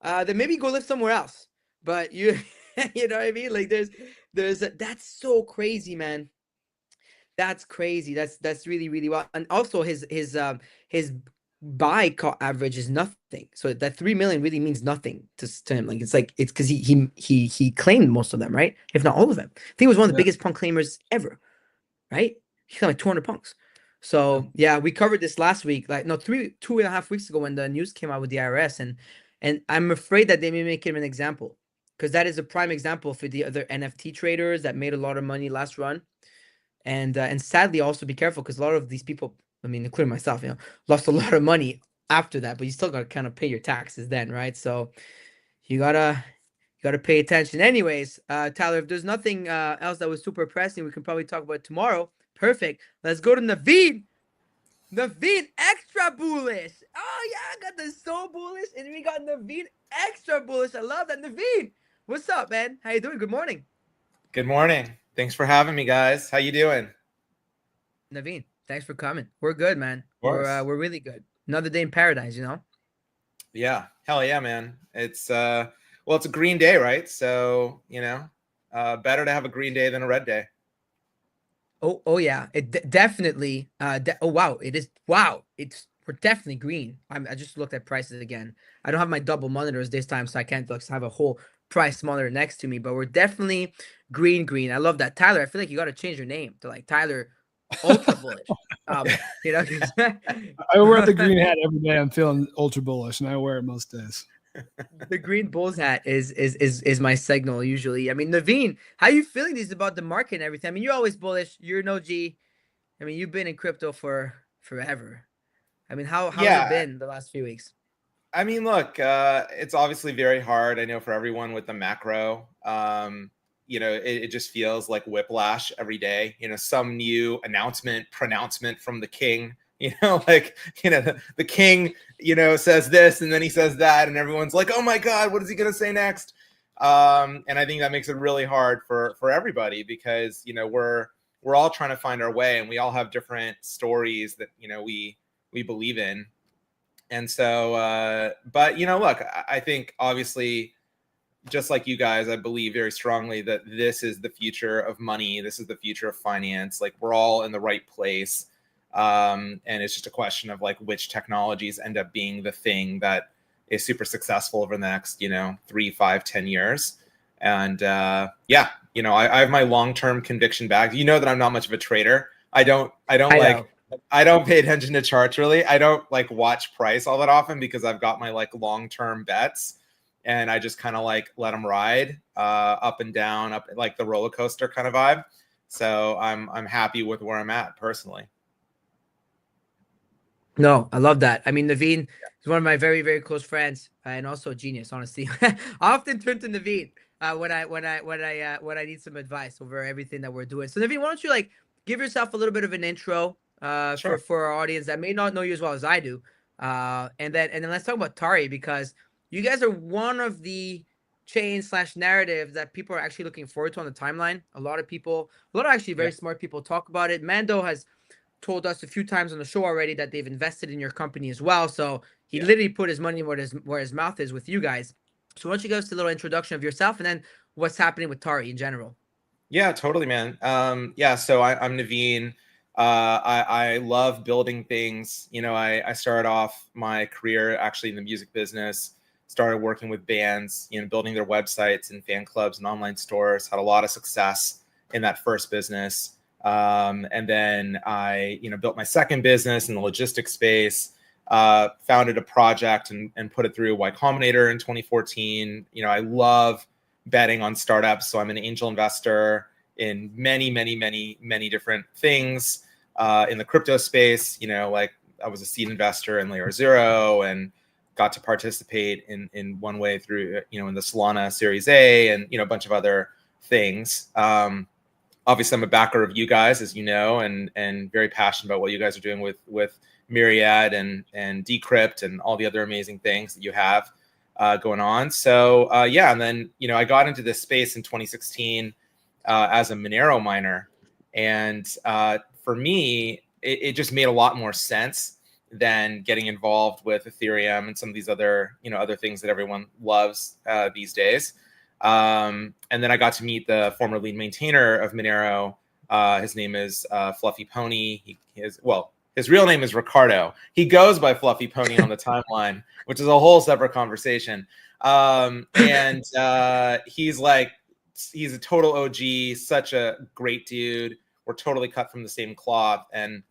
then maybe go live somewhere else. But you know what I mean? Like that's so crazy, man. That's crazy. That's really, really wild. And also his buy average is nothing. So that 3 million really means nothing to him. Like it's because he claimed most of them, right? If not all of them. I think he was one of the biggest punk claimers ever, right? He got like 200 punks. So yeah, we covered this last week, 2.5 weeks ago when the news came out with the IRS, and I'm afraid that they may make him an example, because that is a prime example for the other NFT traders that made a lot of money last run. And sadly, also be careful because a lot of these people, I mean, including myself, lost a lot of money after that. But you still got to kind of pay your taxes then, right? So you gotta pay attention. Anyways, Tyler, if there's nothing else that was super pressing, we can probably talk about it tomorrow. Perfect. Let's go to Naveen. Naveen extra bullish. Oh yeah, I got the so bullish, and we got Naveen extra bullish. I love that. Naveen, what's up, man? How you doing? Good morning. Good morning. Thanks for having me, guys. How you doing? Naveen, thanks for coming. We're good, man. We're really good. Another day in paradise, Yeah, hell yeah, man. It's well, it's a green day, right? So better to have a green day than a red day. Oh yeah, it definitely. Oh wow, it is. Wow, we're definitely green. I just looked at prices again. I don't have my double monitors this time, so I can't have a whole price monitor next to me. But we're definitely green. I love that, Tyler. I feel like you got to change your name to like Tyler Ultra Bullish. I wear the green hat every day. I'm feeling ultra bullish, and I wear it most days. The green Bulls hat is my signal usually. I mean, Naveen, how you feeling these about the market and everything? I mean, you're always bullish. You're an OG. I mean, you've been in crypto for forever. I mean, how's it been the last few weeks? I mean, look, it's obviously very hard. I know for everyone with the macro, it just feels like whiplash every day. Some new pronouncement from the king. The king, says this and then he says that, and everyone's like, oh my God, what is he going to say next? And I think that makes it really hard for everybody because, we're all trying to find our way and we all have different stories that, we believe in. And so, but, look, I think obviously, just like you guys, I believe very strongly that this is the future of money. This is the future of finance. Like we're all in the right place. And it's just a question of like which technologies end up being the thing that is super successful over the next, 3, 5, 10 years. And I have my long-term conviction back. You know that I'm not much of a trader. I don't pay attention to charts really. I don't like watch price all that often because I've got my like long-term bets and I just kind of like let them ride up and down, up like the roller coaster kind of vibe. So I'm happy with where I'm at personally. No, I love that. I mean, Naveen is one of my very, very close friends and also a genius, honestly. I often turn to Naveen when I need some advice over everything that we're doing. So Naveen, why don't you like give yourself a little bit of an intro Sure. for our audience that may not know you as well as I do. And then let's talk about Tari because you guys are one of the chain/narratives that people are actually looking forward to on the timeline. A lot of actually very smart people talk about it. Mando has told us a few times on the show already that they've invested in your company as well. So he literally put his money where his mouth is with you guys. So why don't you give us a little introduction of yourself and then what's happening with Tari in general? Yeah, totally, man. So I'm Naveen. I love building things. I started off my career actually in the music business, started working with bands, building their websites and fan clubs and online stores, had a lot of success in that first business. And then I, built my second business in the logistics space, founded a project and put it through Y Combinator in 2014. I love betting on startups. So I'm an angel investor in many, many, many, many different things in the crypto space. Like I was a seed investor in Layer Zero and got to participate in one way through, in the Solana Series A and, a bunch of other things. Obviously, I'm a backer of you guys, as you know, and very passionate about what you guys are doing with Myriad and Decrypt and all the other amazing things that you have going on. So and then I got into this space in 2016 as a Monero miner, and for me, it just made a lot more sense than getting involved with Ethereum and some of these other other things that everyone loves these days. And then I got to meet the former lead maintainer of Monero. His name is Fluffy Pony. His real name is Ricardo. He goes by Fluffy Pony on the timeline, which is a whole separate conversation. And he's a total OG, such a great dude. We're totally cut from the same cloth. And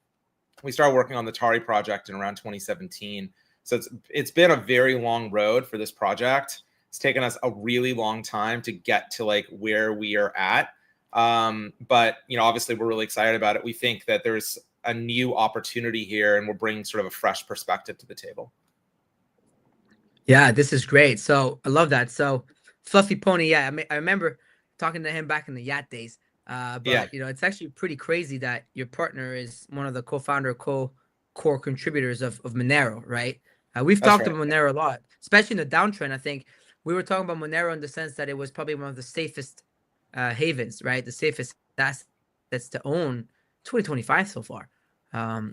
we started working on the Tari project in around 2017. So it's been a very long road for this project. It's taken us a really long time to get to like where we are at. But obviously we're really excited about it. We think that there's a new opportunity here, and we're bringing sort of a fresh perspective to the table. Yeah, this is great. So I love that. So Fluffy Pony, yeah, I remember talking to him back in the Yacht days. But it's actually pretty crazy that your partner is one of the co-founder, core contributors of Monero, right? We've talked about Monero a lot, especially in the downtrend. I think we were talking about Monero in the sense that it was probably one of the safest havens, right? The safest assets to own 2025 so far.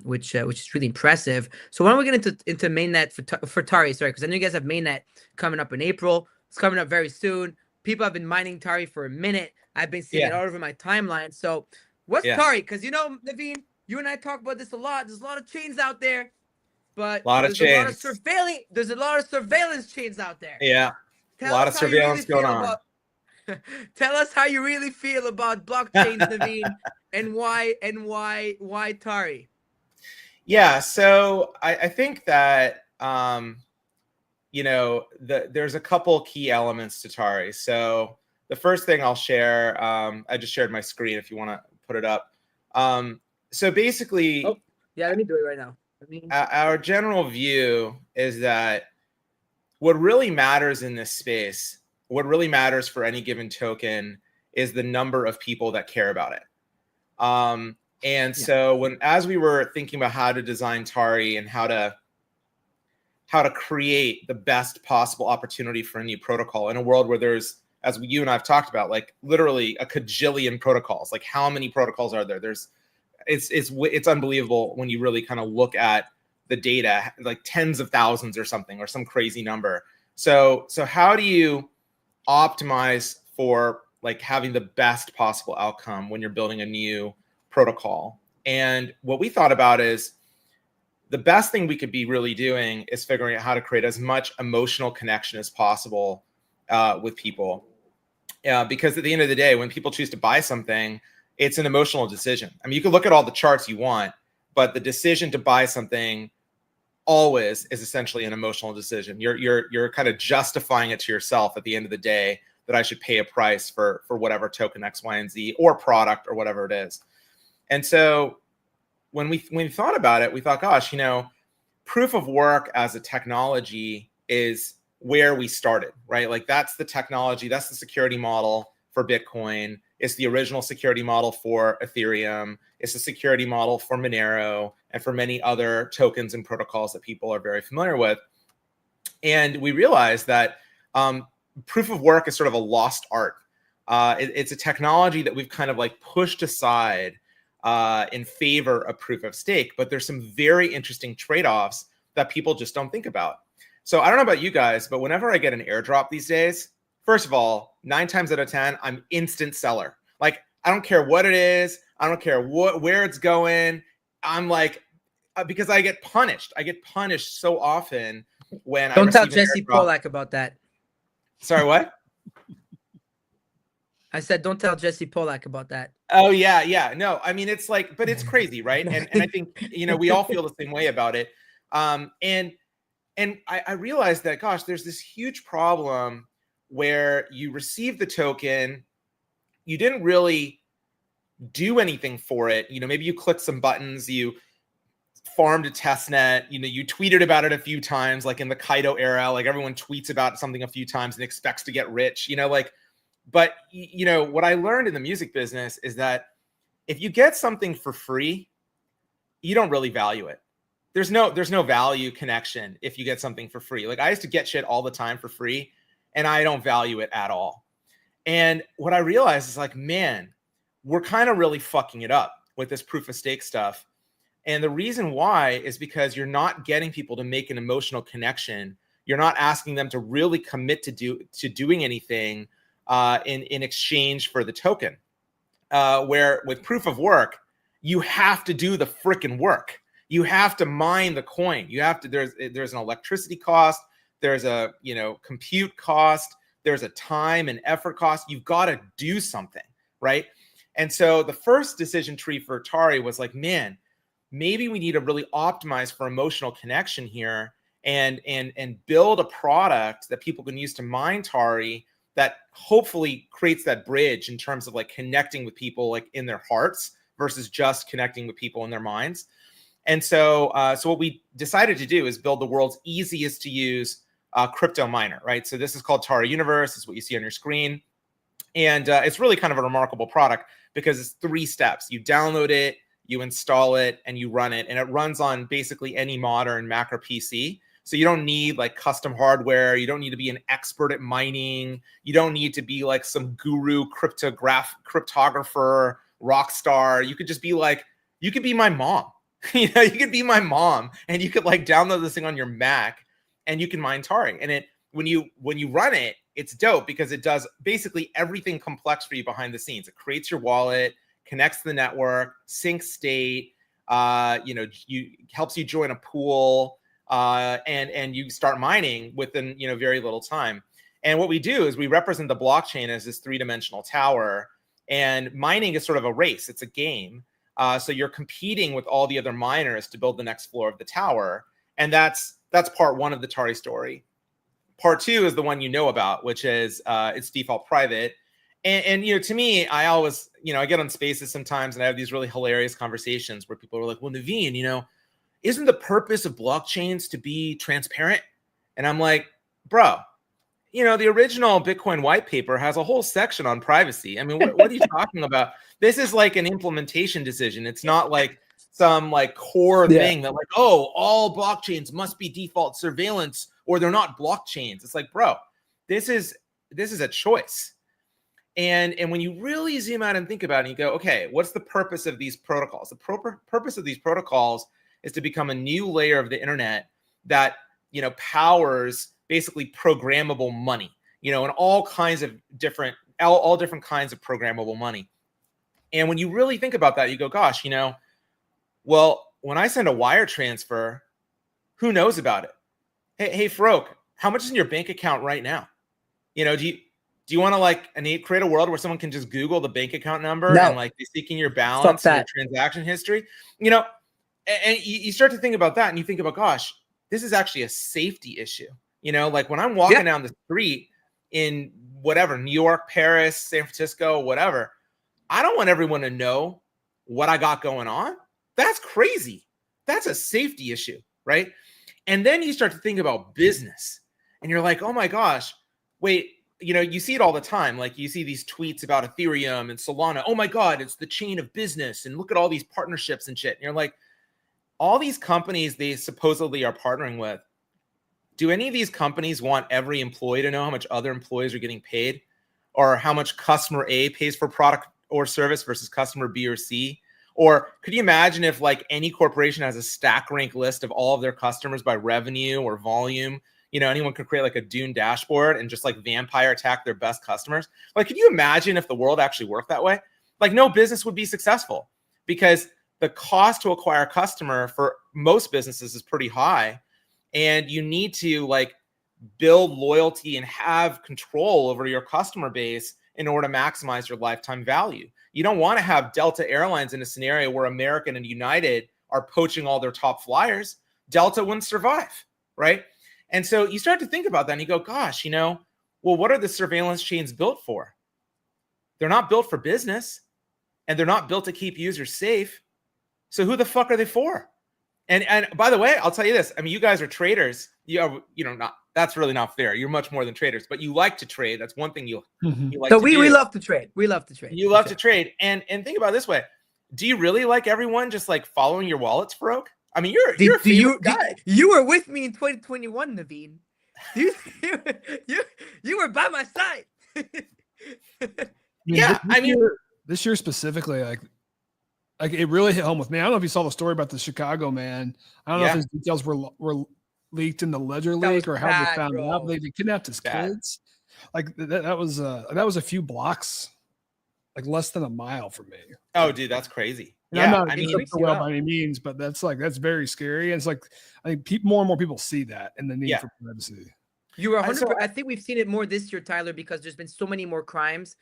Which is really impressive. So when we're getting into mainnet for Tari, sorry, because I know you guys have mainnet coming up in April. It's coming up very soon. People have been mining Tari for a minute. I've been seeing it all over my timeline. So what's Tari? Because Naveen, you and I talk about this a lot. There's a lot of chains out there, but there's a lot of surveillance chains out there. Yeah, a lot of surveillance going on. Tell us how you really feel about blockchains, Naveen, and why Tari? Yeah, so I think that there's a couple key elements to Tari. So the first thing I'll share, I just shared my screen if you want to put it up. So basically, let me do it right now. Our general view is that what really matters in this space, what really matters for any given token, is the number of people that care about it. So as we were thinking about how to design Tari and how to create the best possible opportunity for a new protocol in a world where there's, as you and I've talked about, like literally a cajillion protocols. Like how many protocols are there? It's unbelievable when you really kind of look at the data, like tens of thousands or something, or some crazy number. So how do you optimize for like having the best possible outcome when you're building a new protocol? And what we thought about is the best thing we could be really doing is figuring out how to create as much emotional connection as possible with people. Because at the end of the day, when people choose to buy something, it's an emotional decision. I mean, you can look at all the charts you want, but the decision to buy something always is essentially an emotional decision. You're kind of justifying it to yourself at the end of the day that I should pay a price for whatever token X, Y, and Z, or product, or whatever it is. And so when we thought about it, we thought, gosh, proof of work as a technology is where we started, right? Like that's the technology, that's the security model for Bitcoin. It's the original security model for Ethereum. It's the security model for Monero and for many other tokens and protocols that people are very familiar with. And we realized that proof of work is sort of a lost art. It's a technology that we've kind of like pushed aside in favor of proof of stake, but there's some very interesting trade-offs that people just don't think about. So I don't know about you guys, but whenever I get an airdrop these days, first of all, 9 times out of 10, I'm instant seller. Like, I don't care what it is. I don't care where it's going. I'm like, because I get punished. I get punished so often when I don't tell Jesse Pollack about that. Sorry, what? I said, don't tell Jesse Pollack about that. Oh, yeah. No, I mean, it's like, but it's crazy, right? And I think, we all feel the same way about it. And I realized that, gosh, there's this huge problem where you receive the token, you didn't really do anything for it. Maybe you clicked some buttons, you farmed a testnet, you tweeted about it a few times, like in the Kaido era, like everyone tweets about something a few times and expects to get rich, but what I learned in the music business is that if you get something for free, you don't really value it. There's no value connection if you get something for free. Like I used to get shit all the time for free and I don't value it at all. And what I realized is like, man, we're kind of really fucking it up with this proof of stake stuff. And the reason why is because you're not getting people to make an emotional connection. You're not asking them to really commit to doing anything in exchange for the token. Where with proof of work, you have to do the freaking work. You have to mine the coin. You have to. There's an electricity cost. There's a compute cost. There's a time and effort cost. You've got to do something, right? And so the first decision tree for Tari was like, man, maybe we need to really optimize for emotional connection here and build a product that people can use to mine Tari that hopefully creates that bridge in terms of like connecting with people like in their hearts versus just connecting with people in their minds. And so, so what we decided to do is build the world's easiest to use crypto miner, right? So this is called Tari Universe. It's what you see on your screen. And it's really kind of a remarkable product because it's 3 steps. You download it, you install it, and you run it. And it runs on basically any modern Mac or PC. So you don't need like custom hardware. You don't need to be an expert at mining. You don't need to be like some guru cryptographer, rock star. You could just be like, you could be my mom. You know, you could be my mom and you could like download this thing on your Mac and you can mine Tari. And it when you run it, it's dope because it does basically everything complex for you behind the scenes. It creates your wallet, connects to the network, syncs state, you know, helps you join a pool, and you start mining within, you know, very little time. And what we do is we represent the blockchain as this 3-dimensional tower, and mining is sort of a race. It's a game. So you're competing with all the other miners to build the next floor of the tower. And that's part 1 of the Tari story. Part 2 is the one you know about, which is it's default private. And you know, to me, I always, you know, I get on spaces sometimes and I have these really hilarious conversations where people are like, well, Naveen, you know, isn't the purpose of blockchains to be transparent? And I'm like, bro, you know, the original Bitcoin white paper has a whole section on privacy. I mean, what are you talking about? This is like an implementation decision. It's not like some like core thing that like, oh, all blockchains must be default surveillance or they're not blockchains. It's like, bro, this is a choice. And when you really zoom out and think about it, and you go, okay, what's the purpose of these protocols? The purpose of these protocols is to become a new layer of the internet that, you know, powers basically programmable money, you know, and all kinds of different kinds of programmable money. And when you really think about that, you go, gosh, you know, well, when I send a wire transfer, who knows about it? Hey, Farouk, how much is in your bank account right now? You know, do you want to like create a world where someone can just Google the bank account number and like be seeking your balance and your transaction history? You know, and you start to think about that and you think about, gosh, this is actually a safety issue. You know, like when I'm walking down the street in whatever, New York, Paris, San Francisco, whatever, I don't want everyone to know what I got going on. That's crazy. That's a safety issue, right? And then you start to think about business and you're like, oh my gosh, wait, you know, you see it all the time. Like you see these tweets about Ethereum and Solana. Oh my God, it's the chain of business. And look at all these partnerships and shit. And you're like, all these companies they supposedly are partnering with, do any of these companies want every employee to know how much other employees are getting paid or how much customer A pays for product or service versus customer B or C? Or could you imagine if like any corporation has a stack rank list of all of their customers by revenue or volume? You know, anyone could create like a Dune dashboard and just like vampire attack their best customers. Like, could you imagine if the world actually worked that way? Like no business would be successful because the cost to acquire a customer for most businesses is pretty high. And you need to like build loyalty and have control over your customer base in order to maximize your lifetime value. You don't want to have Delta Airlines in a scenario where American and United are poaching all their top flyers. Delta wouldn't survive, right? And so you start to think about that and you go, gosh, you know, well, what are the surveillance chains built for? They're not built for business and they're not built to keep users safe. So who the fuck are they for? And by the way, I'll tell you this. I mean, you guys are traders. You know, not that's really not fair. You're much more than traders, but you like to trade. That's one thing you like so to do. We love to trade. We love to trade. You love to trade. And think about it this way. Do you really like everyone just like following your wallets, Farouk? I mean, you're a favorite guy. You were with me in 2021, Naveen. You were by my side. Yeah, I mean, this year specifically, like it really hit home with me. I don't know if you saw the story about the Chicago man. I don't know if his details were leaked in the Ledger leak or how they found out. They kidnapped his kids. Like that was a few blocks, like less than a mile from me. Oh, dude, that's crazy. Yeah, I mean, well by any means, but that's very scary. And it's like I think more and more people see that and the need for privacy. You were 100%. I think we've seen it more this year, Tyler, because there's been so many more crimes.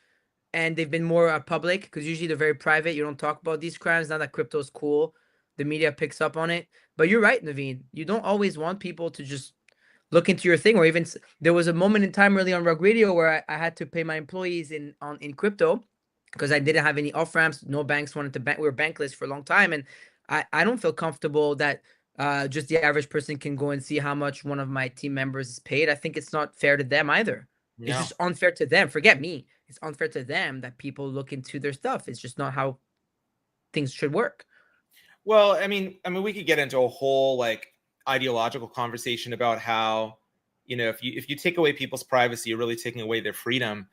And they've been more public because usually they're very private. You don't talk about these crimes. Now that crypto's cool, the media picks up on it. But you're right, Naveen. You don't always want people to just look into your thing. Or even there was a moment in time early on Rug Radio where I had to pay my employees in crypto because I didn't have any off ramps. No banks wanted to bank. We were bankless for a long time, and I don't feel comfortable that just the average person can go and see how much one of my team members is paid. I think it's not fair to them either. No. It's just unfair to them. Forget me. It's unfair to them that people look into their stuff. It's just not how things should work. Well, I mean, we could get into a whole like ideological conversation about how, you know, if you take away people's privacy, you're really taking away their freedom,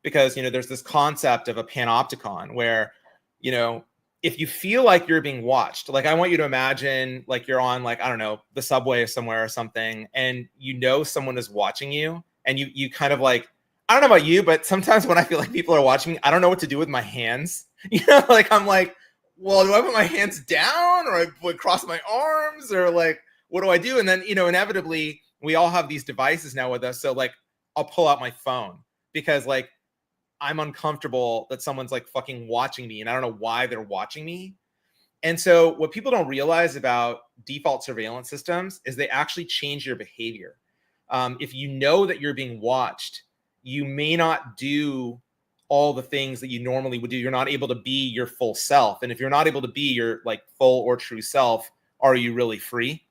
because, you know, there's this concept of a panopticon where, you know, if you feel like you're being watched, like I want you to imagine like you're on like, I don't know, the subway somewhere or something, and you know someone is watching you, and you kind of like, I don't know about you, but sometimes when I feel like people are watching me, I don't know what to do with my hands. You know, like I'm like, well, do I put my hands down, or I would cross my arms, or like, what do I do? And then, you know, inevitably we all have these devices now with us. So like, I'll pull out my phone because like, I'm uncomfortable that someone's like fucking watching me and I don't know why they're watching me. And so what people don't realize about default surveillance systems is they actually change your behavior. If you know that you're being watched, you may not do all the things that you normally would do. You're not able to be your full self. And if you're not able to be your like full or true self, are you really free?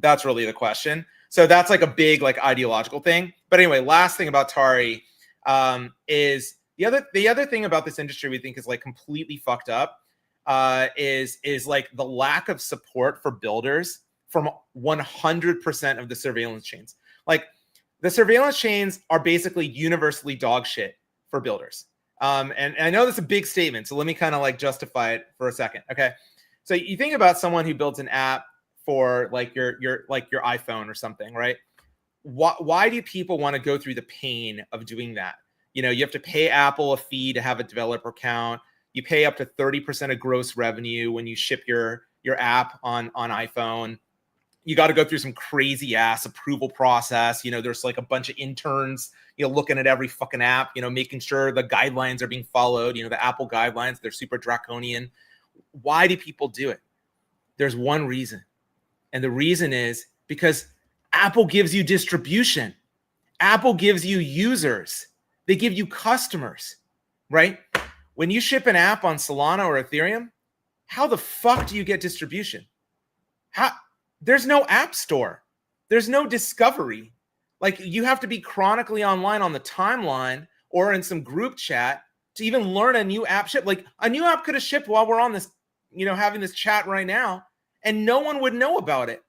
That's really the question. So that's like a big like ideological thing. But anyway, last thing about Tari is the other thing about this industry we think is like completely fucked up is like the lack of support for builders from 100% of the surveillance chains. Like the surveillance chains are basically universally dog shit for builders. And I know that's a big statement, so let me kind of like justify it for a second. Okay. So you think about someone who builds an app for like your iPhone or something, right? Why do people want to go through the pain of doing that? You know, you have to pay Apple a fee to have a developer account. You pay up to 30% of gross revenue when you ship your app on iPhone. You got to go through some crazy ass approval process. You know, there's like a bunch of interns, you know, looking at every fucking app, you know, making sure the guidelines are being followed. You know, the Apple guidelines, they're super draconian. Why do people do it? There's one reason. And the reason is because Apple gives you distribution. Apple gives you users. They give you customers, right? When you ship an app on Solana or Ethereum, how the fuck do you get distribution? There's no app store. There's no discovery. Like you have to be chronically online on the timeline or in some group chat to even learn a new app ship. Like a new app could have shipped while we're on this, you know, having this chat right now, and no one would know about it.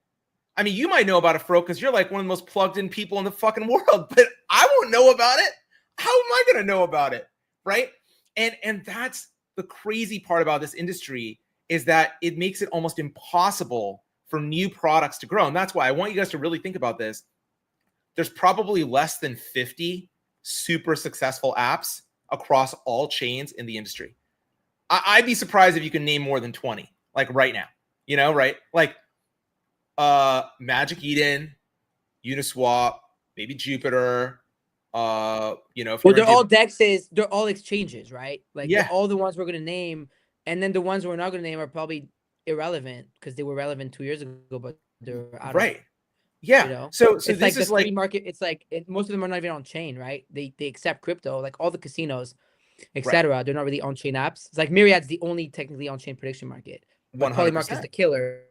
I mean, you might know about it, Fro, because you're like one of the most plugged in people in the fucking world, but I won't know about it. How am I going to know about it? Right. And that's the crazy part about this industry, is that it makes it almost impossible for new products to grow. And that's why I want you guys to really think about this. There's probably less than 50 super successful apps across all chains in the industry. I'd be surprised if you can name more than 20, like right now, you know, right? Like Magic Eden, Uniswap, maybe Jupiter, you know, well, they're all DEXs, they're all exchanges, right? Like yeah, all the ones we're gonna name, and then the ones we're not gonna name are probably irrelevant because they were relevant 2 years ago, but they're out right. of, yeah. you know? So it's this like is the like free market. It's like most of them are not even on chain, right? They accept crypto, like all the casinos, etc. Right. They're not really on chain apps. It's like Myriad's the only technically on chain prediction market, but 100%. Polymarket is the killer,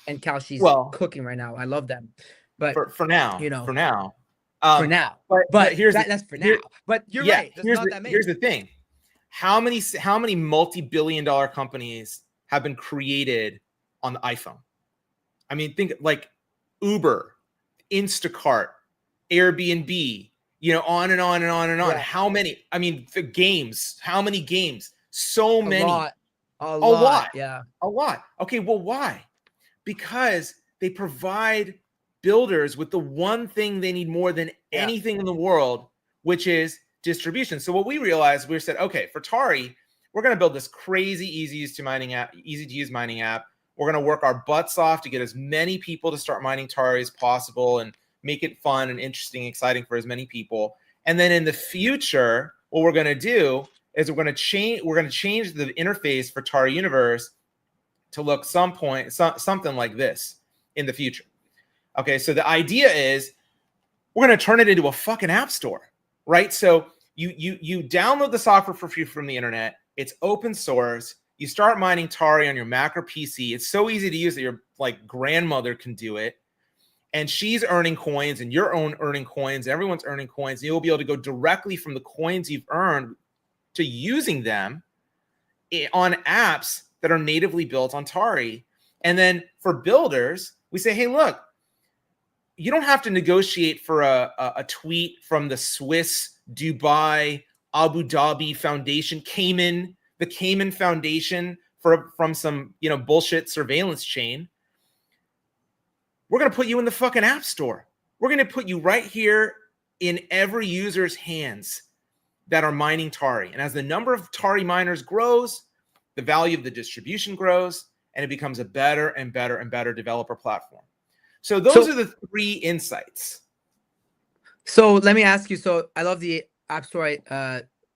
and Kalshi's cooking right now. I love them, but for now, you know, for now. But here's that's for now. But you're right. There's not that many. Here's the thing: how many multi-billion-dollar companies have been created on the iPhone? I mean, think like Uber, Instacart, Airbnb. You know, on and on and on and on. Yeah. How many? I mean, the games. How many games? So many. A lot. Yeah. A lot. Okay. Well, why? Because they provide builders with the one thing they need more than anything in the world, which is distribution. So what we realized, we said, okay, for Tari, we're going to build this crazy easy to use mining app. We're going to work our butts off to get as many people to start mining Tari as possible and make it fun and interesting, exciting for as many people. And then in the future, what we're going to do is we're going to change the interface for Tari Universe to look something like this in the future. Okay, so the idea is we're going to turn it into a fucking app store, right? So you download the software for free from the internet. It's open source. You start mining Tari on your Mac or PC. It's so easy to use that your like grandmother can do it. And she's earning coins and you're earning coins. Everyone's earning coins. And you'll be able to go directly from the coins you've earned to using them on apps that are natively built on Tari. And then for builders, we say, hey, look, you don't have to negotiate for a tweet from the Swiss, Dubai, Abu Dhabi Foundation, the Cayman Foundation from some bullshit surveillance chain. We're going to put you in the fucking app store. We're going to put you right here in every user's hands that are mining Tari. And as the number of Tari miners grows, the value of the distribution grows, and it becomes a better and better and better developer platform. So those are the 3 insights. So let me ask you. So I love the App Store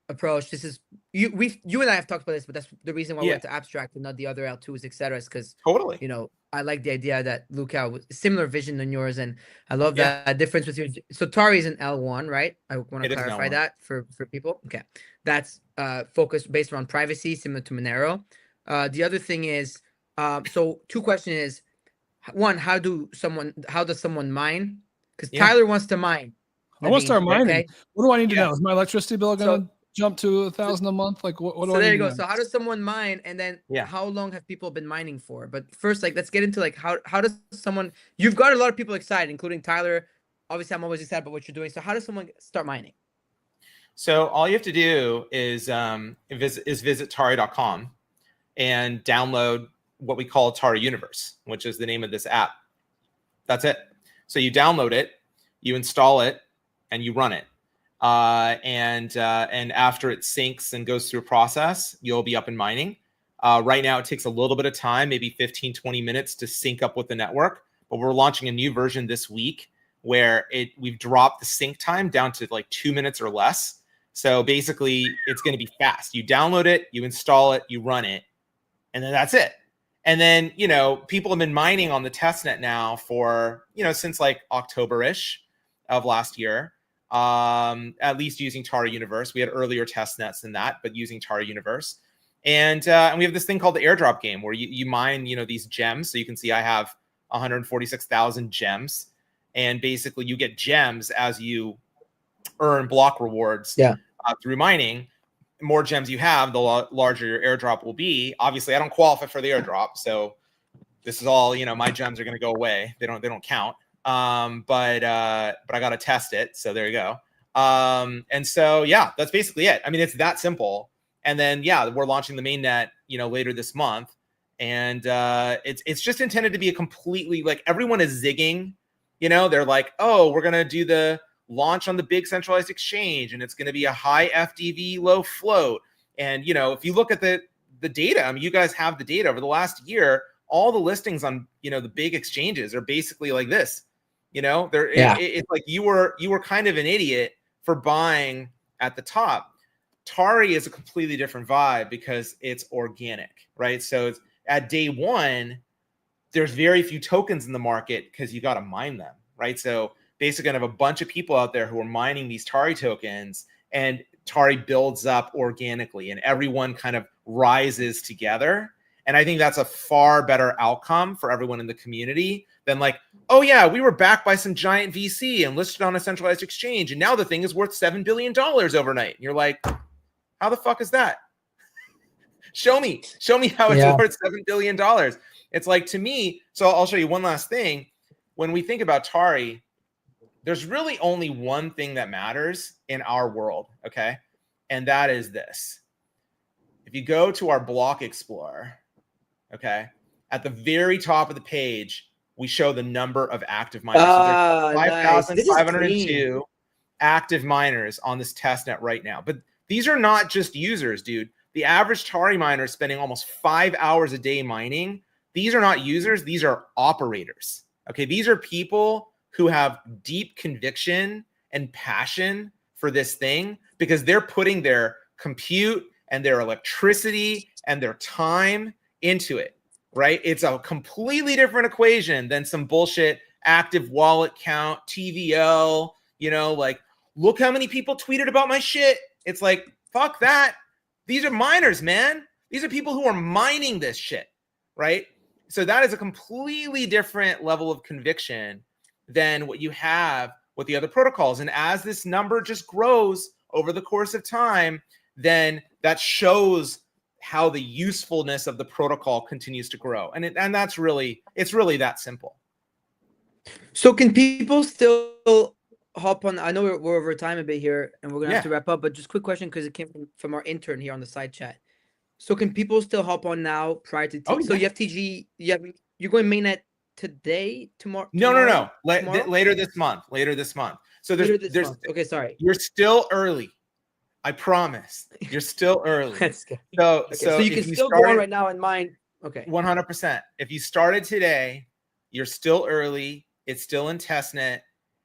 approach. This is you and I have talked about this, but that's the reason why we went to abstract and not the other L2s, etc. Is because totally, I like the idea that Luca was similar vision than yours, and I love that difference with you. So Tari is an L1, right? I want to clarify that for people. Okay, that's focused based around privacy, similar to Monero. The other thing is, so 2 questions is, 1, how does someone mine? Because Tyler wants to mine. I want to start mining. Okay? What do I need to know? Is my electricity bill going to jump to $1,000 a month? Like what do I need to know? So there you go. So how does someone mine? And then how long have people been mining for? But first, like, let's get into like how does someone, you've got a lot of people excited, including Tyler. Obviously, I'm always excited about what you're doing. So how does someone start mining? So all you have to do is visit Tari.com and download what we call Tari Universe, which is the name of this app. That's it. So you download it, you install it, and you run it. And after it syncs and goes through a process, you'll be up and mining. Right now, it takes a little bit of time, maybe 15, 20 minutes to sync up with the network. But we're launching a new version this week where we've dropped the sync time down to like 2 minutes or less. So basically, it's going to be fast. You download it, you install it, you run it, and then that's it. And then, people have been mining on the testnet now for, since like October-ish of last year, at least using Tari Universe. We had earlier testnets than that, but using Tari Universe. And we have this thing called the airdrop game where you mine, these gems. So you can see I have 146,000 gems. And basically you get gems as you earn block rewards through mining. The more gems you have, the larger your airdrop will be. Obviously, I don't qualify for the airdrop, so this is all my gems are going to go away. They don't count. But I got to test it, so there you go. And so that's basically it. I mean, it's that simple. And then we're launching the mainnet later this month, and it's just intended to be a completely, like, everyone is zigging. They're like, oh, we're gonna do the launch on the big centralized exchange, and it's going to be a high FDV, low float. And, if you look at the data, I mean, you guys have the data over the last year, all the listings on, the big exchanges are basically like this, it's like you were kind of an idiot for buying at the top. Tari is a completely different vibe because it's organic, right? So it's, at day one, there's very few tokens in the market because you got to mine them, right? So basically going to have a bunch of people out there who are mining these Tari tokens, and Tari builds up organically and everyone kind of rises together. And I think that's a far better outcome for everyone in the community than like, oh yeah, we were backed by some giant VC and listed on a centralized exchange, and now the thing is worth $7 billion overnight. And you're like, how the fuck is that? Show me how it's worth $7 billion. It's like, to me, so I'll show you one last thing. When we think about Tari, there's really only one thing that matters in our world, okay? And that is this. If you go to our block explorer, okay, at the very top of the page, we show the number of active miners. So there's 5,502 active miners on this testnet right now. But these are not just users, dude. The average Tari miner is spending almost 5 hours a day mining. These are not users. These are operators, okay? These are people who have deep conviction and passion for this thing because they're putting their compute and their electricity and their time into it, right? It's a completely different equation than some bullshit active wallet count, TVL, You know, like, look how many people tweeted about my shit. It's like, fuck that. These are miners, man. These are people who are mining this shit, right? So that is a completely different level of conviction than what you have with the other protocols. And as this number just grows over the course of time, then that shows how the usefulness of the protocol continues to grow. And that's really, it's really that simple. So can people still hop on? I know we're over time a bit here and we're going to have to wrap up, but just quick question because it came from our intern here on the side chat. So can people still hop on now prior to so you have TG, you're going mainnet today, tomorrow? No. Later this month. So there's okay, sorry. You're still early. I promise. You're still early. So you can still go on right now and mine. Okay. 100%. If you started today, you're still early. It's still in testnet.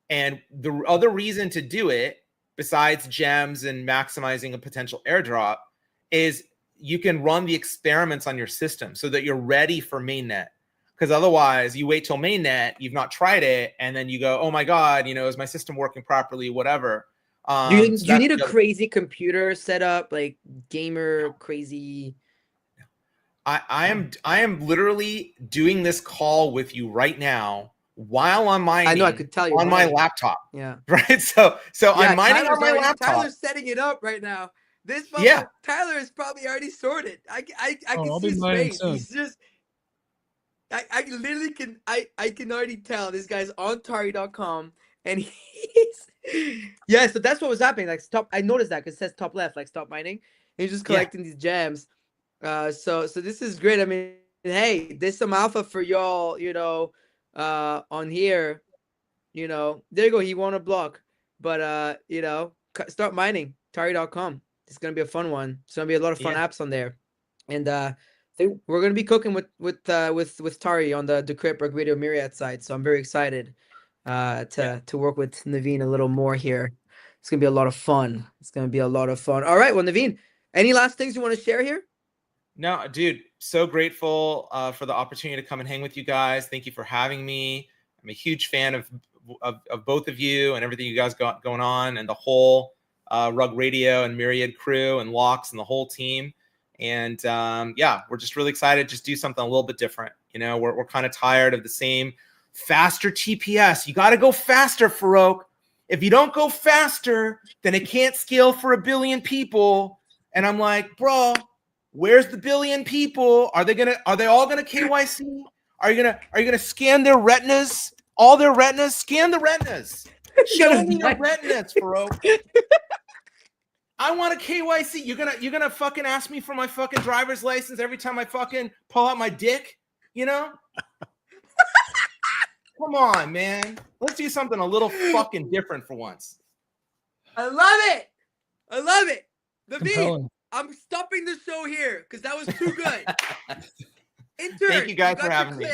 And the other reason to do it, besides gems and maximizing a potential airdrop, is you can run the experiments on your system so that you're ready for mainnet. Because otherwise, you wait till mainnet, you've not tried it, and then you go, oh my God, you know, is my system working properly, whatever. Do you need a crazy computer setup, like gamer crazy? I am literally doing this call with you right now while I'm mining. I know, I could tell you on my laptop. Yeah. Right. So I'm mining on my laptop. Tyler's setting it up right now. This Tyler is probably already sorted. I can see his face. Soon. He's just I literally can already tell this guy's on Tari.com and he's so that's what was happening. Like I noticed that because it says top left, like stop mining. And he's just collecting these gems. So this is great. I mean, hey, there's some alpha for y'all, you know, on here. You know, there you go. He won a block. But you know, start mining, Tari.com. It's gonna be a fun one. It's gonna be a lot of fun apps on there, and I think we're gonna be cooking with Tari on the Decrypt Rug Radio Myriad side. So I'm very excited to work with Naveen a little more here. It's gonna be a lot of fun. All right, well, Naveen, any last things you want to share here? No, dude, so grateful for the opportunity to come and hang with you guys. Thank you for having me. I'm a huge fan of both of you and everything you guys got going on, and the whole Rug Radio and Myriad crew and Locks and the whole team. And we're just really excited to just do something a little bit different. You know, we're kind of tired of the same faster TPS. You got to go faster, Farouk. If you don't go faster, then it can't scale for 1 billion people. And I'm like, bro, where's the 1 billion people? Are they all gonna KYC? Are you gonna scan their retinas? All their retinas? Scan the retinas. Show me your retinas, Farouk. I want a KYC. You're gonna fucking ask me for my fucking driver's license every time I fucking pull out my dick, you know? Come on, man. Let's do something a little fucking different for once. I love it. Naveen, I'm stopping the show here because that was too good. Intern, thank you guys for having me.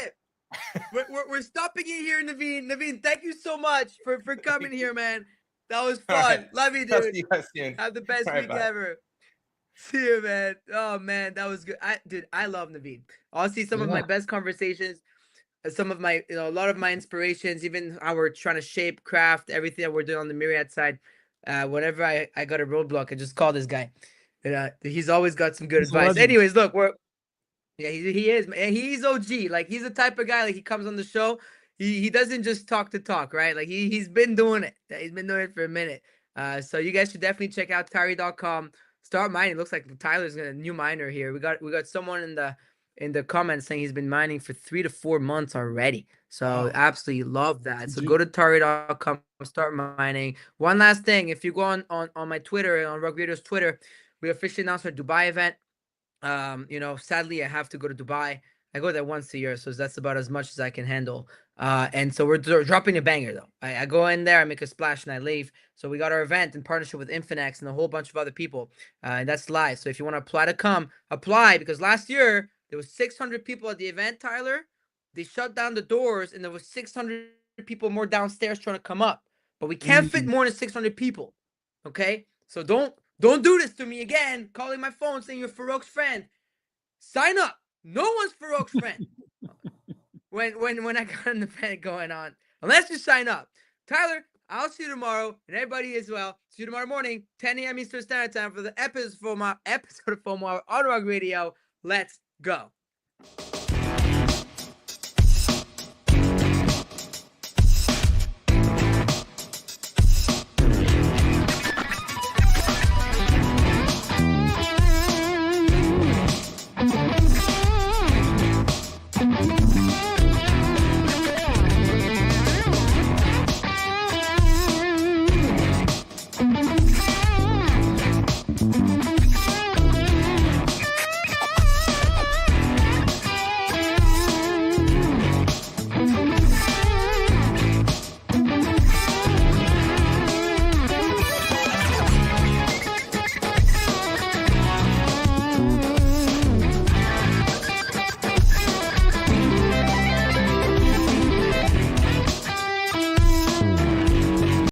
We're stopping it here, Naveen. Naveen, thank you so much for coming here, man. That was fun. Right. Love you, dude. I'll see you guys soon. Have the best week ever. See you, man. Oh man, that was good. I love Naveen. Honestly, some of my best conversations, some of my, a lot of my inspirations, even how we're trying to shape, craft everything that we're doing on the Myriad side. Whenever I got a roadblock, I just call this guy. He's always got some good advice. Anyways, look, he is, man. He's OG. Like, he's the type of guy, like, he comes on the show. He doesn't just talk to talk, right? Like, he's been doing it. He's been doing it for a minute. So you guys should definitely check out Tari.com. Start mining. It looks like Tyler's a new miner here. We got someone in the comments saying he's been mining for 3 to 4 months already. So absolutely love that. So go to Tari.com, start mining. One last thing, if you go on my Twitter, on Rug Radio's Twitter, we officially announced our Dubai event. Sadly, I have to go to Dubai. I go there once a year, so that's about as much as I can handle. And so we're dropping a banger, though. I go in there, I make a splash, and I leave. So we got our event in partnership with Infinex and a whole bunch of other people. And that's live. So if you want to apply to come, apply. Because last year, there was 600 people at the event, Tyler. They shut down the doors, and there was 600 people more downstairs trying to come up. But we can't fit more than 600 people. Okay? So don't do this to me again, calling my phone saying you're Farouk's friend. Sign up. No one's Farouk's friend. when I got an event going on, unless you sign up. Tyler, I'll see you tomorrow, and everybody as well. See you tomorrow morning, 10 a.m. Eastern Standard Time for the episode of FOMO on Rock Radio. Let's go.